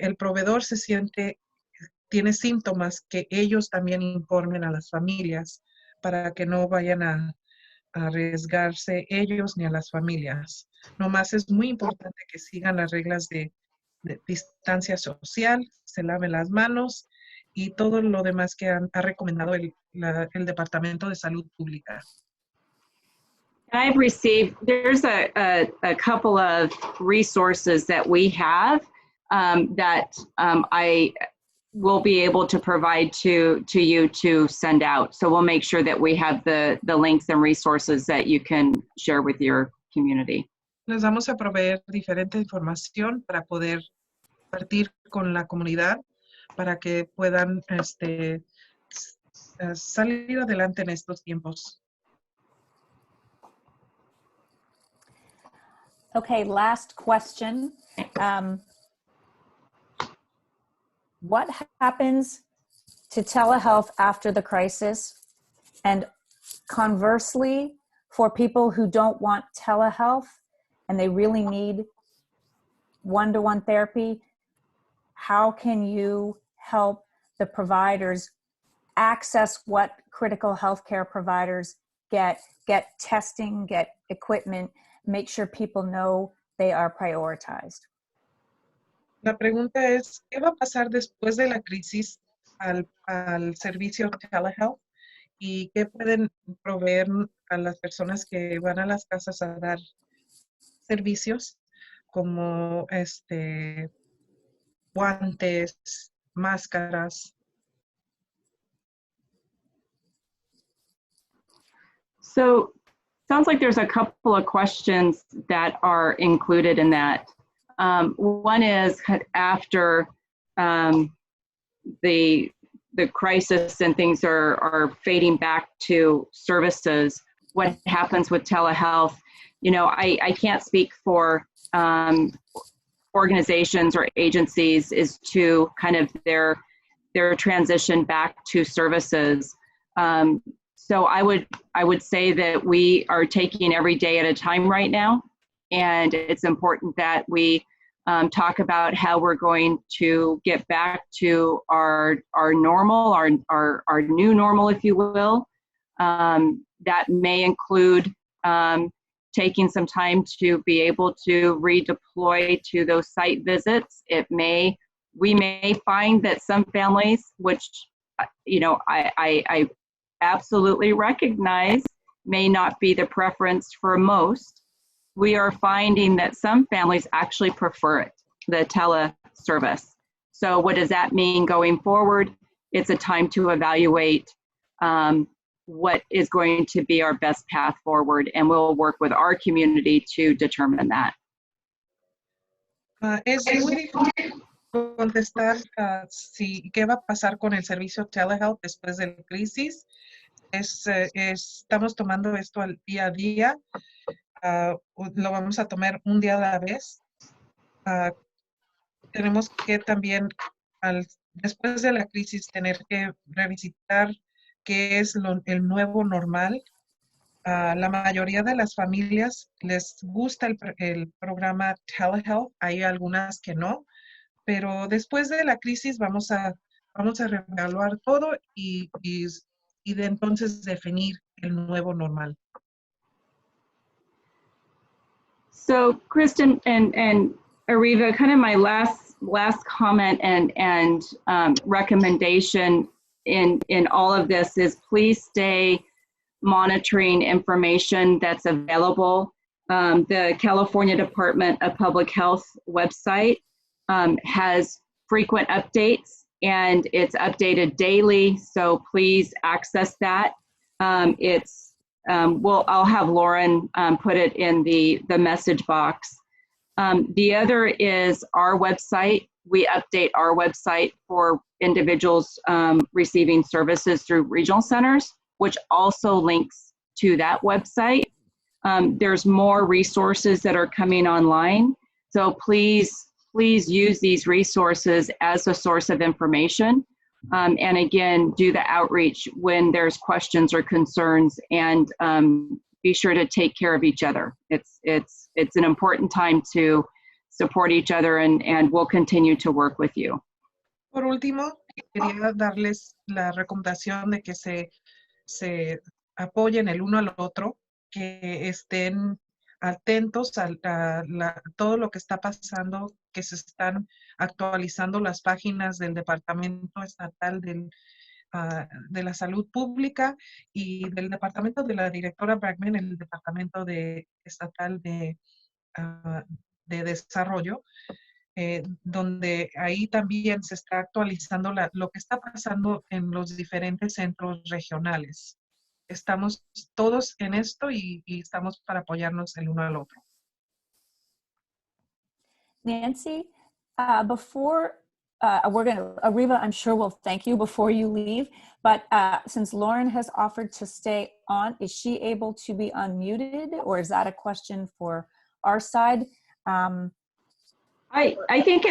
el proveedor tiene síntomas, que ellos también informen a las familias para que no vayan a arriesgarse ellos ni a las familias. Nomás es muy importante que sigan las reglas de distancia social, se laven las manos y todo lo demás que ha recomendado el Departamento de Salud Pública. I've received, there's a couple of resources that we have that I will be able to provide to you to send out. So we'll make sure that we have the links and resources that you can share with your community. Les vamos a proveer diferente información para poder partir con la comunidad para que puedan salir adelante en estos tiempos. Okay, last question. What happens to telehealth after the crisis? And conversely, for people who don't want telehealth and they really need one-to-one therapy, how can you help the providers access what critical healthcare providers get testing, get equipment, make sure people know they are prioritized? La pregunta es, ¿qué va a pasar después de la crisis al servicio telehealth? ¿Y qué pueden proveer a las personas que van a las casas a dar servicios como guantes, máscaras? So sounds like there's a couple of questions that are included in that. One is after the the crisis and things are fading back to services, what happens with telehealth? You know, I can't speak for organizations or agencies is to kind of their transition back to services. So I would say that we are taking every day at a time right now, and it's important that we talk about how we're going to get back to our normal, our new normal, if you will. That may include taking some time to be able to redeploy to those site visits. We may find that some families, which, you know, I absolutely recognize may not be the preference for most, we are finding that some families actually prefer it, the teleservice. So what does that mean going forward? It's a time to evaluate what is going to be our best path forward, and we'll work with our community to determine that. Es muy difícil contestar si qué va a pasar con el servicio telehealth después de la crisis. Estamos tomando esto al día a día. Lo vamos a tomar un día a la vez. Tenemos que también, después de la crisis, tener que revisitar qué es el nuevo normal. La mayoría de las familias les gusta el programa telehealth, hay algunas que no, pero después de la crisis vamos a reevaluar todo y de entonces definir el nuevo normal. So Kristen and Ariva, kind of my last comment and recommendation in all of this is please stay monitoring information that's available. The California Department of Public Health website has frequent updates, and it's updated daily, so please access that. I'll have Lauren put it in the message box. The other is our website. We update our website for individuals receiving services through regional centers, which also links to that website. There's more resources that are coming online. So please use these resources as a source of information. And again, do the outreach when there's questions or concerns, and be sure to take care of each other. It's an important time to support each other, and we'll continue to work with you. Por último, quería darles la recomendación de que se apoyen el uno al otro, que estén atentos a todo lo que está pasando, que se están actualizando las páginas del Departamento Estatal de la Salud Pública y del Departamento de la Directora Bragman, el Departamento Estatal de Desarrollo, donde ahí también se está actualizando lo que está pasando en los diferentes centros regionales. Estamos todos en esto y estamos para apoyarnos el uno al otro. Nancy, before Ariva, I'm sure will thank you before you leave, but since Lauren has offered to stay on, is she able to be unmuted, or is that a question for our side? I think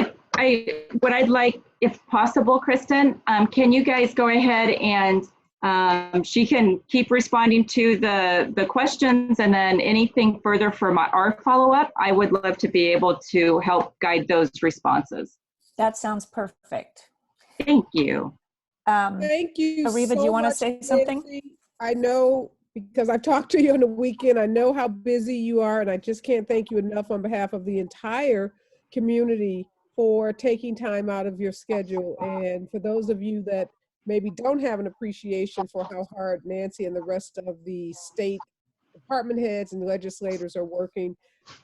what I'd like, if possible, Kristen, can you guys go ahead and she can keep responding to the questions, and then anything further for our follow-up, I would love to be able to help guide those responses. That sounds perfect. Thank you. Thank you. Ariva, do you want to say something? Nancy. I know, because I've talked to you on the weekend, I know how busy you are, and I just can't thank you enough on behalf of the entire community for taking time out of your schedule. And for those of you that maybe don't have an appreciation for how hard Nancy and the rest of the state department heads and legislators are working,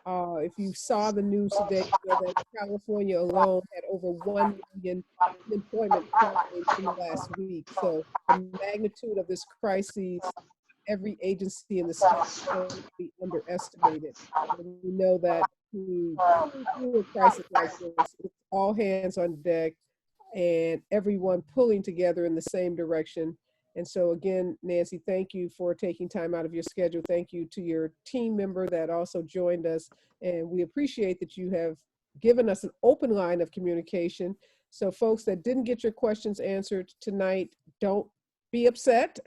if you saw the news today, you know that California alone had over 1 million unemployment claims in the last week. So the magnitude of this crisis, every agency in the state can be underestimated. And we know that through a crisis like this, it's all hands on deck. and everyone pulling together in the same direction. And so again, Nancy, thank you for taking time out of your schedule. Thank you to your team member that also joined us. And we appreciate that you have given us an open line of communication. So folks that didn't get your questions answered tonight, don't be upset.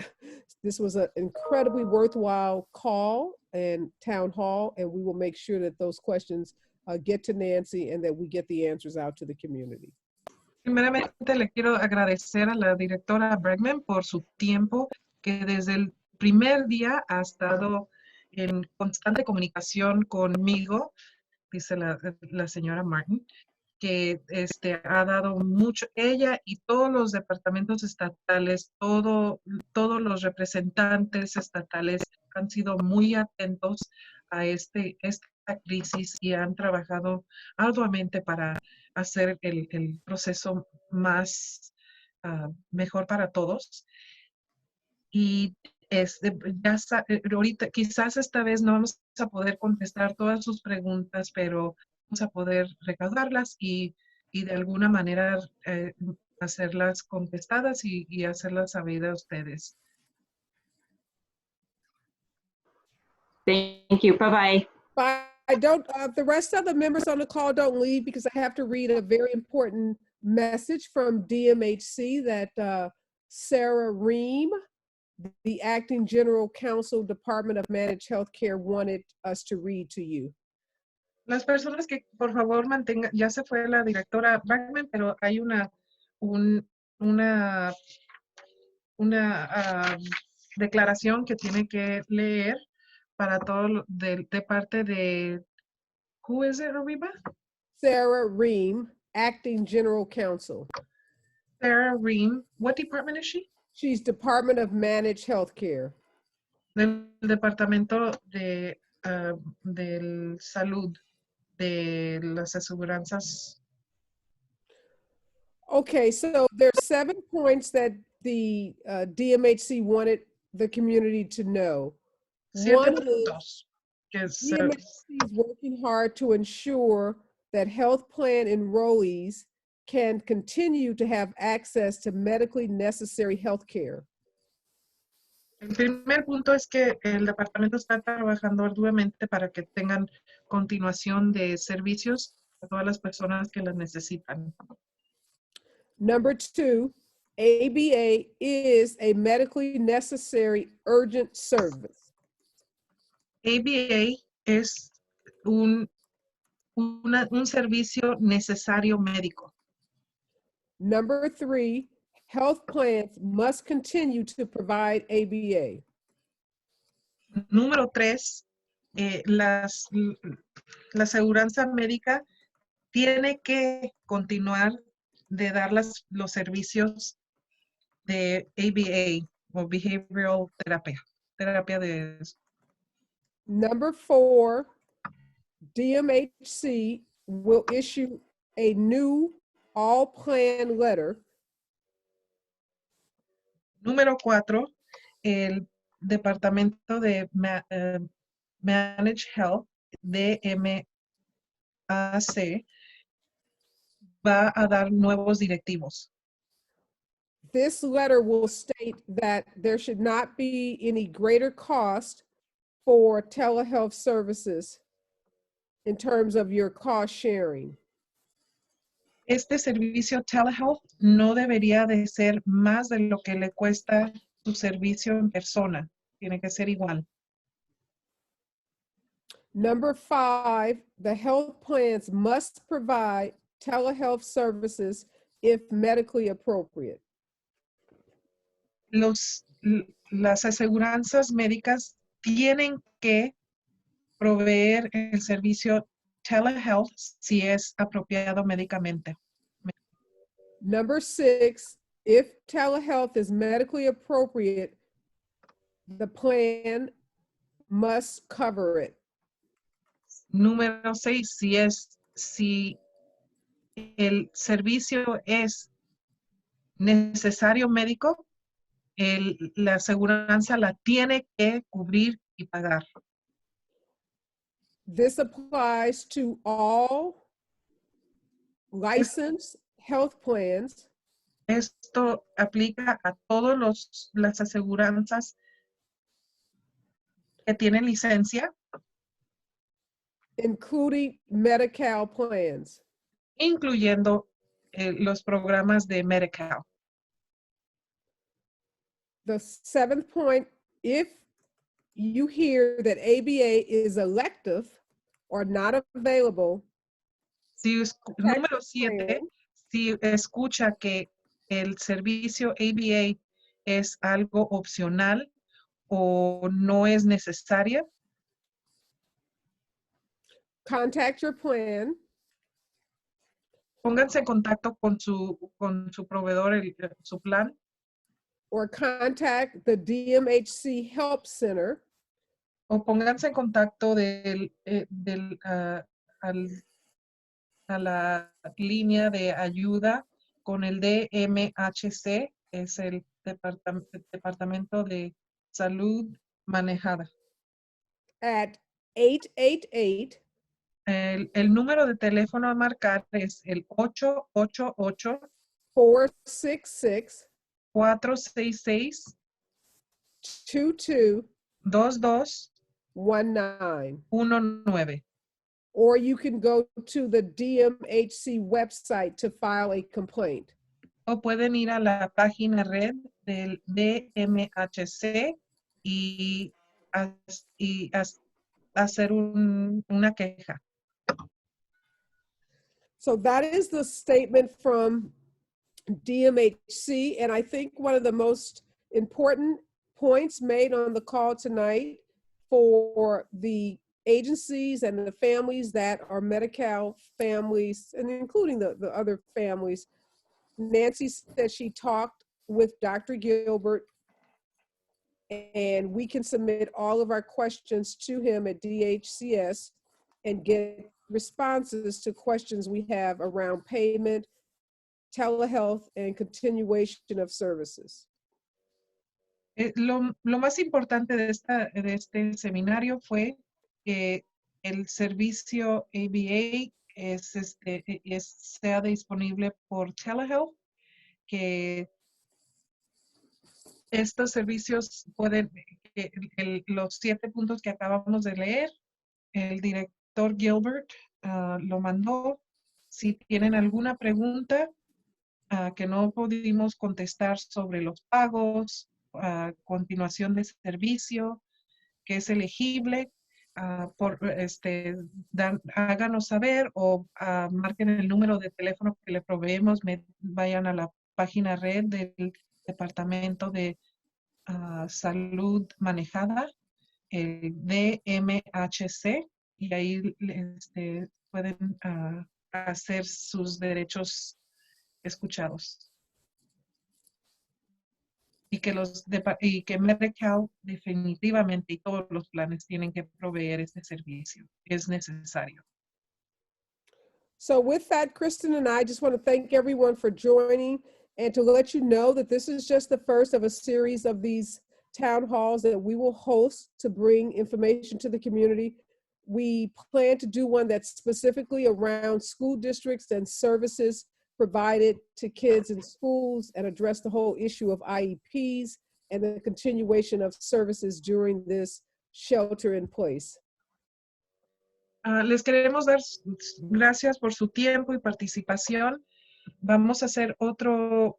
This was an incredibly worthwhile call and town hall, and we will make sure that those questions get to Nancy and that we get the answers out to the community. Primeramente le quiero agradecer a la directora Bregman por su tiempo, que desde el primer día ha estado en constante comunicación conmigo, dice la señora Martin, que ha dado mucho, ella y todos los departamentos estatales, todos los representantes estatales han sido muy atentos a esta crisis y han trabajado arduamente para hacer el proceso más mejor para todos. Y ahorita, quizás esta vez no vamos a poder contestar todas sus preguntas, pero vamos a poder recaudarlas y de alguna manera hacerlas contestadas y hacerlas saber a ustedes. Thank you. Bye-bye. Bye. The rest of the members on the call don't leave because I have to read a very important message from DMHC that Sarah Ream, the Acting General Counsel, Department of Managed Healthcare, wanted us to read to you. Las personas que por favor mantengan, ya se fue la directora Bregman, pero hay una declaración que tiene que leer para todo de parte de, who is it, Ariba? Sarah Ream, Acting General Counsel. Sarah Ream, what department is she? She's Department of Managed Healthcare. Del departamento de del salud, de las aseguranzas. Okay, so there's 7 points that the DMHC wanted the community to know. One is DMHC is working hard to ensure that health plan enrollees can continue to have access to medically necessary health care. El primer punto es que el departamento está trabajando arduamente para que tengan continuación de servicios a todas las personas que las necesitan. Number 2, ABA is a medically necessary urgent service. ABA es un servicio necesario médico. Number 3, health plans must continue to provide ABA. Número 3, la aseguranza médica tiene que continuar de dar los servicios de ABA o Behavioral Therapy, terapia de... Number 4, DMHC will issue a new all plan letter. Número 4, el Departamento de Managed Health, DMAC, va a dar nuevos directivos. This letter will state that there should not be any greater cost for telehealth services in terms of your cost sharing. Este servicio telehealth no debería de ser más de lo que le cuesta su servicio en persona. Tiene que ser igual. Number 5, the health plans must provide telehealth services if medically appropriate. Las aseguranzas médicas tienen que proveer el servicio telehealth si es apropiado médicamente. Number 6, if telehealth is medically appropriate, the plan must cover it. Número 6, si el servicio es necesario médico, la aseguranza la tiene que cubrir y pagar. This applies to all licensed health plans Esto aplica a todas las aseguranzas que tienen licencia, including Medi-Cal plans. incluyendo los programas de Medi-Cal. The seventh point, if you hear that ABA is elective or not available, Número 7, si escucha que el servicio ABA es algo opcional o no es necesaria, contact your plan pónganse en contacto con su proveedor, su plan, or contact the DMHC Help Center o pónganse en contacto a la línea de ayuda con el DMHC, es el Departamento de Salud Manejada. at 888 El número de teléfono a marcar es el 888 466 466 2219. 2219. Or you can go to the DMHC website to file a complaint. O pueden ir a la página red del DMHC y hacer una queja. So that is the statement from DMHC. And I think one of the most important points made on the call tonight for the agencies and the families that are Medi-Cal families, and including the other families, Nancy said she talked with Dr. Gilbert, and we can submit all of our questions to him at DHCS and get responses to questions we have around payment, telehealth, and continuation of services. Lo más importante de este seminario fue que el servicio ABA sea disponible por telehealth, que estos servicios pueden, los 7 puntos que acabamos de leer, el director Gilbert lo mandó. Si tienen alguna pregunta que no pudimos contestar sobre los pagos, continuación de servicio, que es elegible, háganos saber o marquen el número de teléfono que le proveemos, vayan a la página red del Departamento de Salud Manejada, el DMHC, y ahí pueden hacer sus derechos escuchados. Y que Medi-Cal definitivamente y todos los planes tienen que proveer este servicio. Es necesario. So with that, Kristen and I just want to thank everyone for joining and to let you know that this is just the first of a series of these town halls that we will host to bring information to the community. We plan to do one that's specifically around school districts and services provided to kids in schools and address the whole issue of IEPs and the continuation of services during this shelter in place. Les queremos dar gracias por su tiempo y participación. Vamos a hacer otro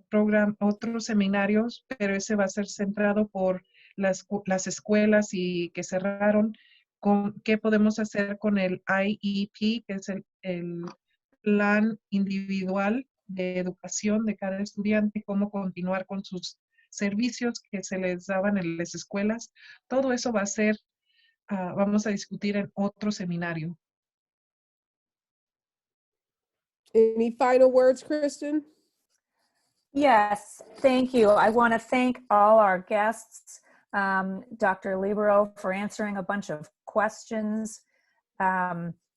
programa, otros seminarios, pero ese va a ser centrado por las escuelas y que cerraron, con qué podemos hacer con el IEP, que es el plan individual de educación de cada estudiante, cómo continuar con sus servicios que se les daban en las escuelas. Todo eso va a ser, vamos a discutir en otro seminario. Any final words, Kristen? Yes, thank you. I want to thank all our guests, Dr. Libero, for answering a bunch of questions.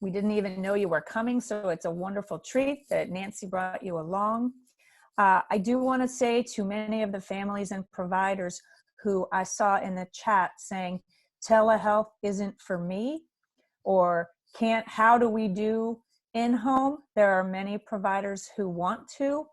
We didn't even know you were coming, so it's a wonderful treat that Nancy brought you along. I do want to say to many of the families and providers who I saw in the chat saying, telehealth isn't for me, or how do we do in-home? There are many providers who want to.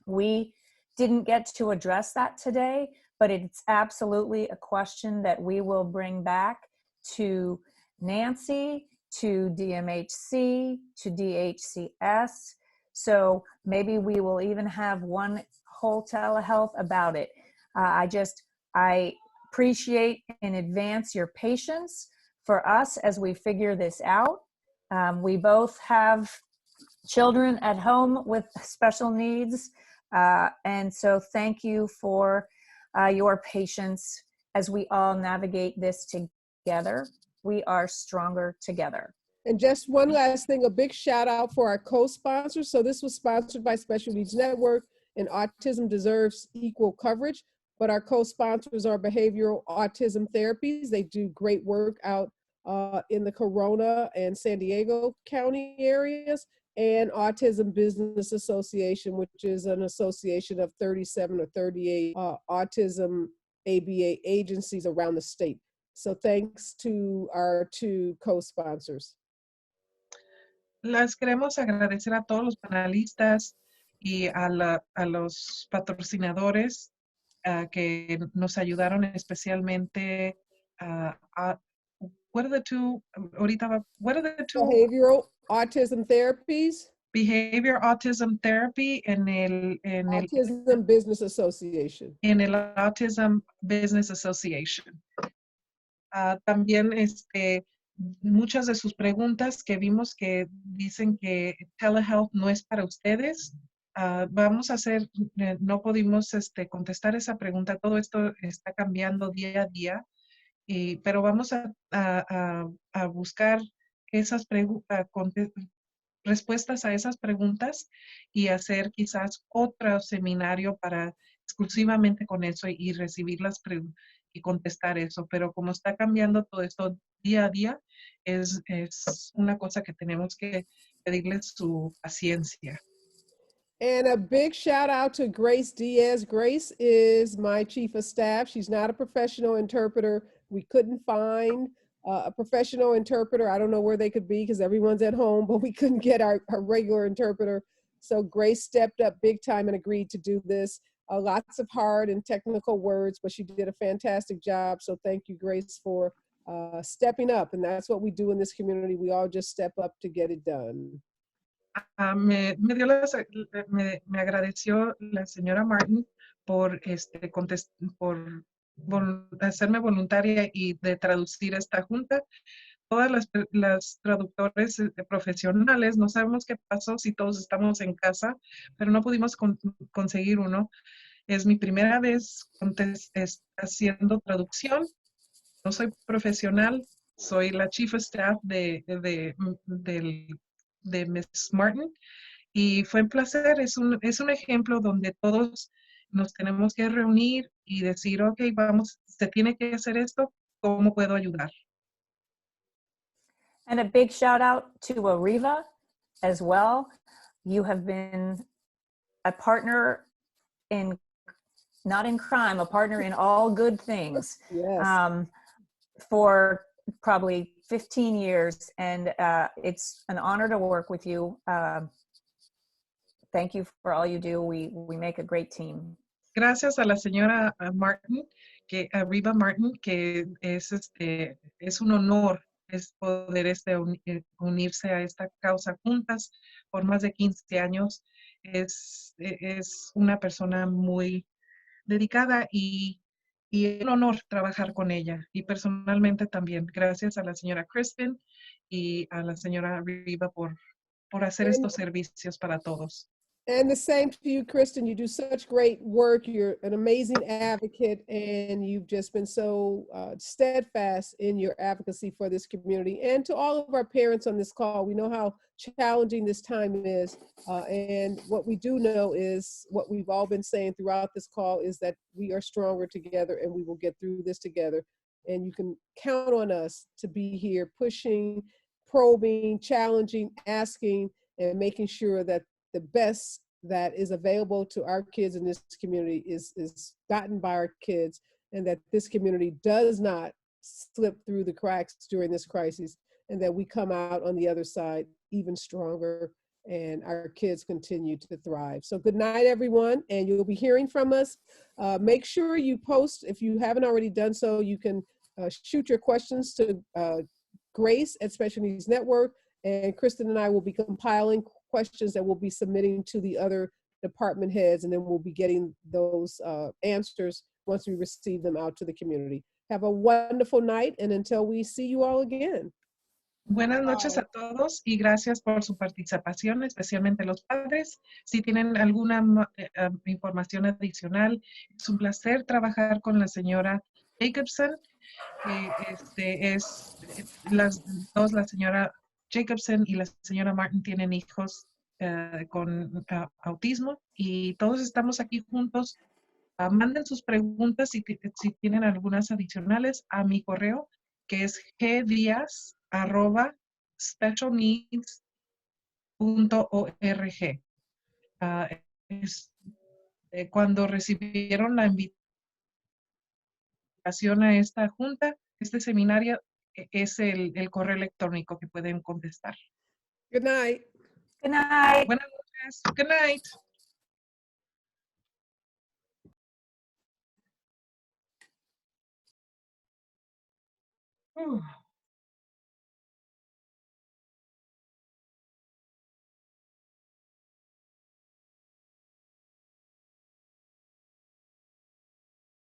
We didn't get to address that today, but it's absolutely a question that we will bring back to Nancy, to DMHC, to DHCS. So maybe we will even have one whole telehealth about it. I appreciate in advance your patience for us as we figure this out. We both have children at home with special needs. And so thank you for your patience as we all navigate this together. We are stronger together. And just one last thing, a big shout out for our co-sponsors. So this was sponsored by Special Needs Network, and Autism Deserves Equal Coverage. But our co-sponsors are Behavioral Autism Therapies. They do great work out in the Corona and San Diego County areas, and Autism Business Association, which is an association of 37 or 38 autism ABA agencies around the state. So thanks to our two co-sponsors. Les queremos agradecer a todos los panelistas y a los patrocinadores que nos ayudaron especialmente what are the two, ahorita, what are the two? Behavioral Autism Therapies. Behavior Autism Therapy en el Autism Business Association. En el Autism Business Association. También muchas de sus preguntas que vimos que dicen que telehealth no es para ustedes. Vamos a hacer, no pudimos contestar esa pregunta. Todo esto está cambiando día a día, pero vamos a buscar esas respuestas a esas preguntas y hacer quizás otro seminario para exclusivamente con eso y recibir las preguntas y contestar eso. Pero como está cambiando todo esto día a día, es una cosa que tenemos que pedirles su paciencia. And a big shout out to Grace Diaz. Grace is my chief of staff. She's not a professional interpreter. We couldn't find a professional interpreter. I don't know where they could be because everyone's at home, but we couldn't get our regular interpreter. So Grace stepped up big time and agreed to do this. Lots of hard and technical words, but she did a fantastic job. So thank you, Grace, for stepping up. And that's what we do in this community. We all just step up to get it done. Me agradeció la señora Martin por hacerme voluntaria y de traducir esta junta. Todas las traductores profesionales, no sabemos qué pasó si todos estamos en casa, pero no pudimos conseguir uno. Es mi primera vez haciendo traducción. No soy profesional, soy la chief of staff de Ms. Martin, y fue un placer. Es un ejemplo donde todos nos tenemos que reunir y decir, ok, vamos, se tiene que hacer esto, ¿cómo puedo ayudar? And a big shout out to Arriva as well. You have been a partner in, not in crime, a partner in all good things. Yes. For probably 15 years, and it's an honor to work with you. Thank you for all you do. We make a great team. Gracias a la señora Martin, Arriva Martin, que es un honor poder unirse a esta causa juntas por más de 15 años. Es una persona muy dedicada y un honor trabajar con ella. Y personalmente también, gracias a la señora Kristen y a la señora Arriva por hacer estos servicios para todos. And the same to you, Kristen. You do such great work. You're an amazing advocate, and you've just been so steadfast in your advocacy for this community. And to all of our parents on this call, we know how challenging this time is. And what we do know is what we've all been saying throughout this call is that we are stronger together and we will get through this together. And you can count on us to be here pushing, probing, challenging, asking, and making sure that the best that is available to our kids in this community is gotten by our kids, and that this community does not slip through the cracks during this crisis, and that we come out on the other side even stronger and our kids continue to thrive. So good night, everyone, and you'll be hearing from us. Make sure you post, if you haven't already done so, you can shoot your questions to Grace at Special Needs Network, and Kristen and I will be compiling questions that we'll be submitting to the other department heads, and then we'll be getting those answers once we receive them out to the community. Have a wonderful night, and until we see you all again. Buenas noches a todos y gracias por su participación, especialmente los padres. Si tienen alguna información adicional, es un placer trabajar con la señora Jacobson. Las dos, la señora Jacobson y la señora Martin, tienen hijos con autismo y todos estamos aquí juntos. Manden sus preguntas si tienen algunas adicionales a mi correo, que es gdias@specialneeds.org. Cuando recibieron la invitación a esta junta, este seminario, es el correo electrónico que pueden contestar. Good night. Good night. Buenas noches. Good night. Ooh.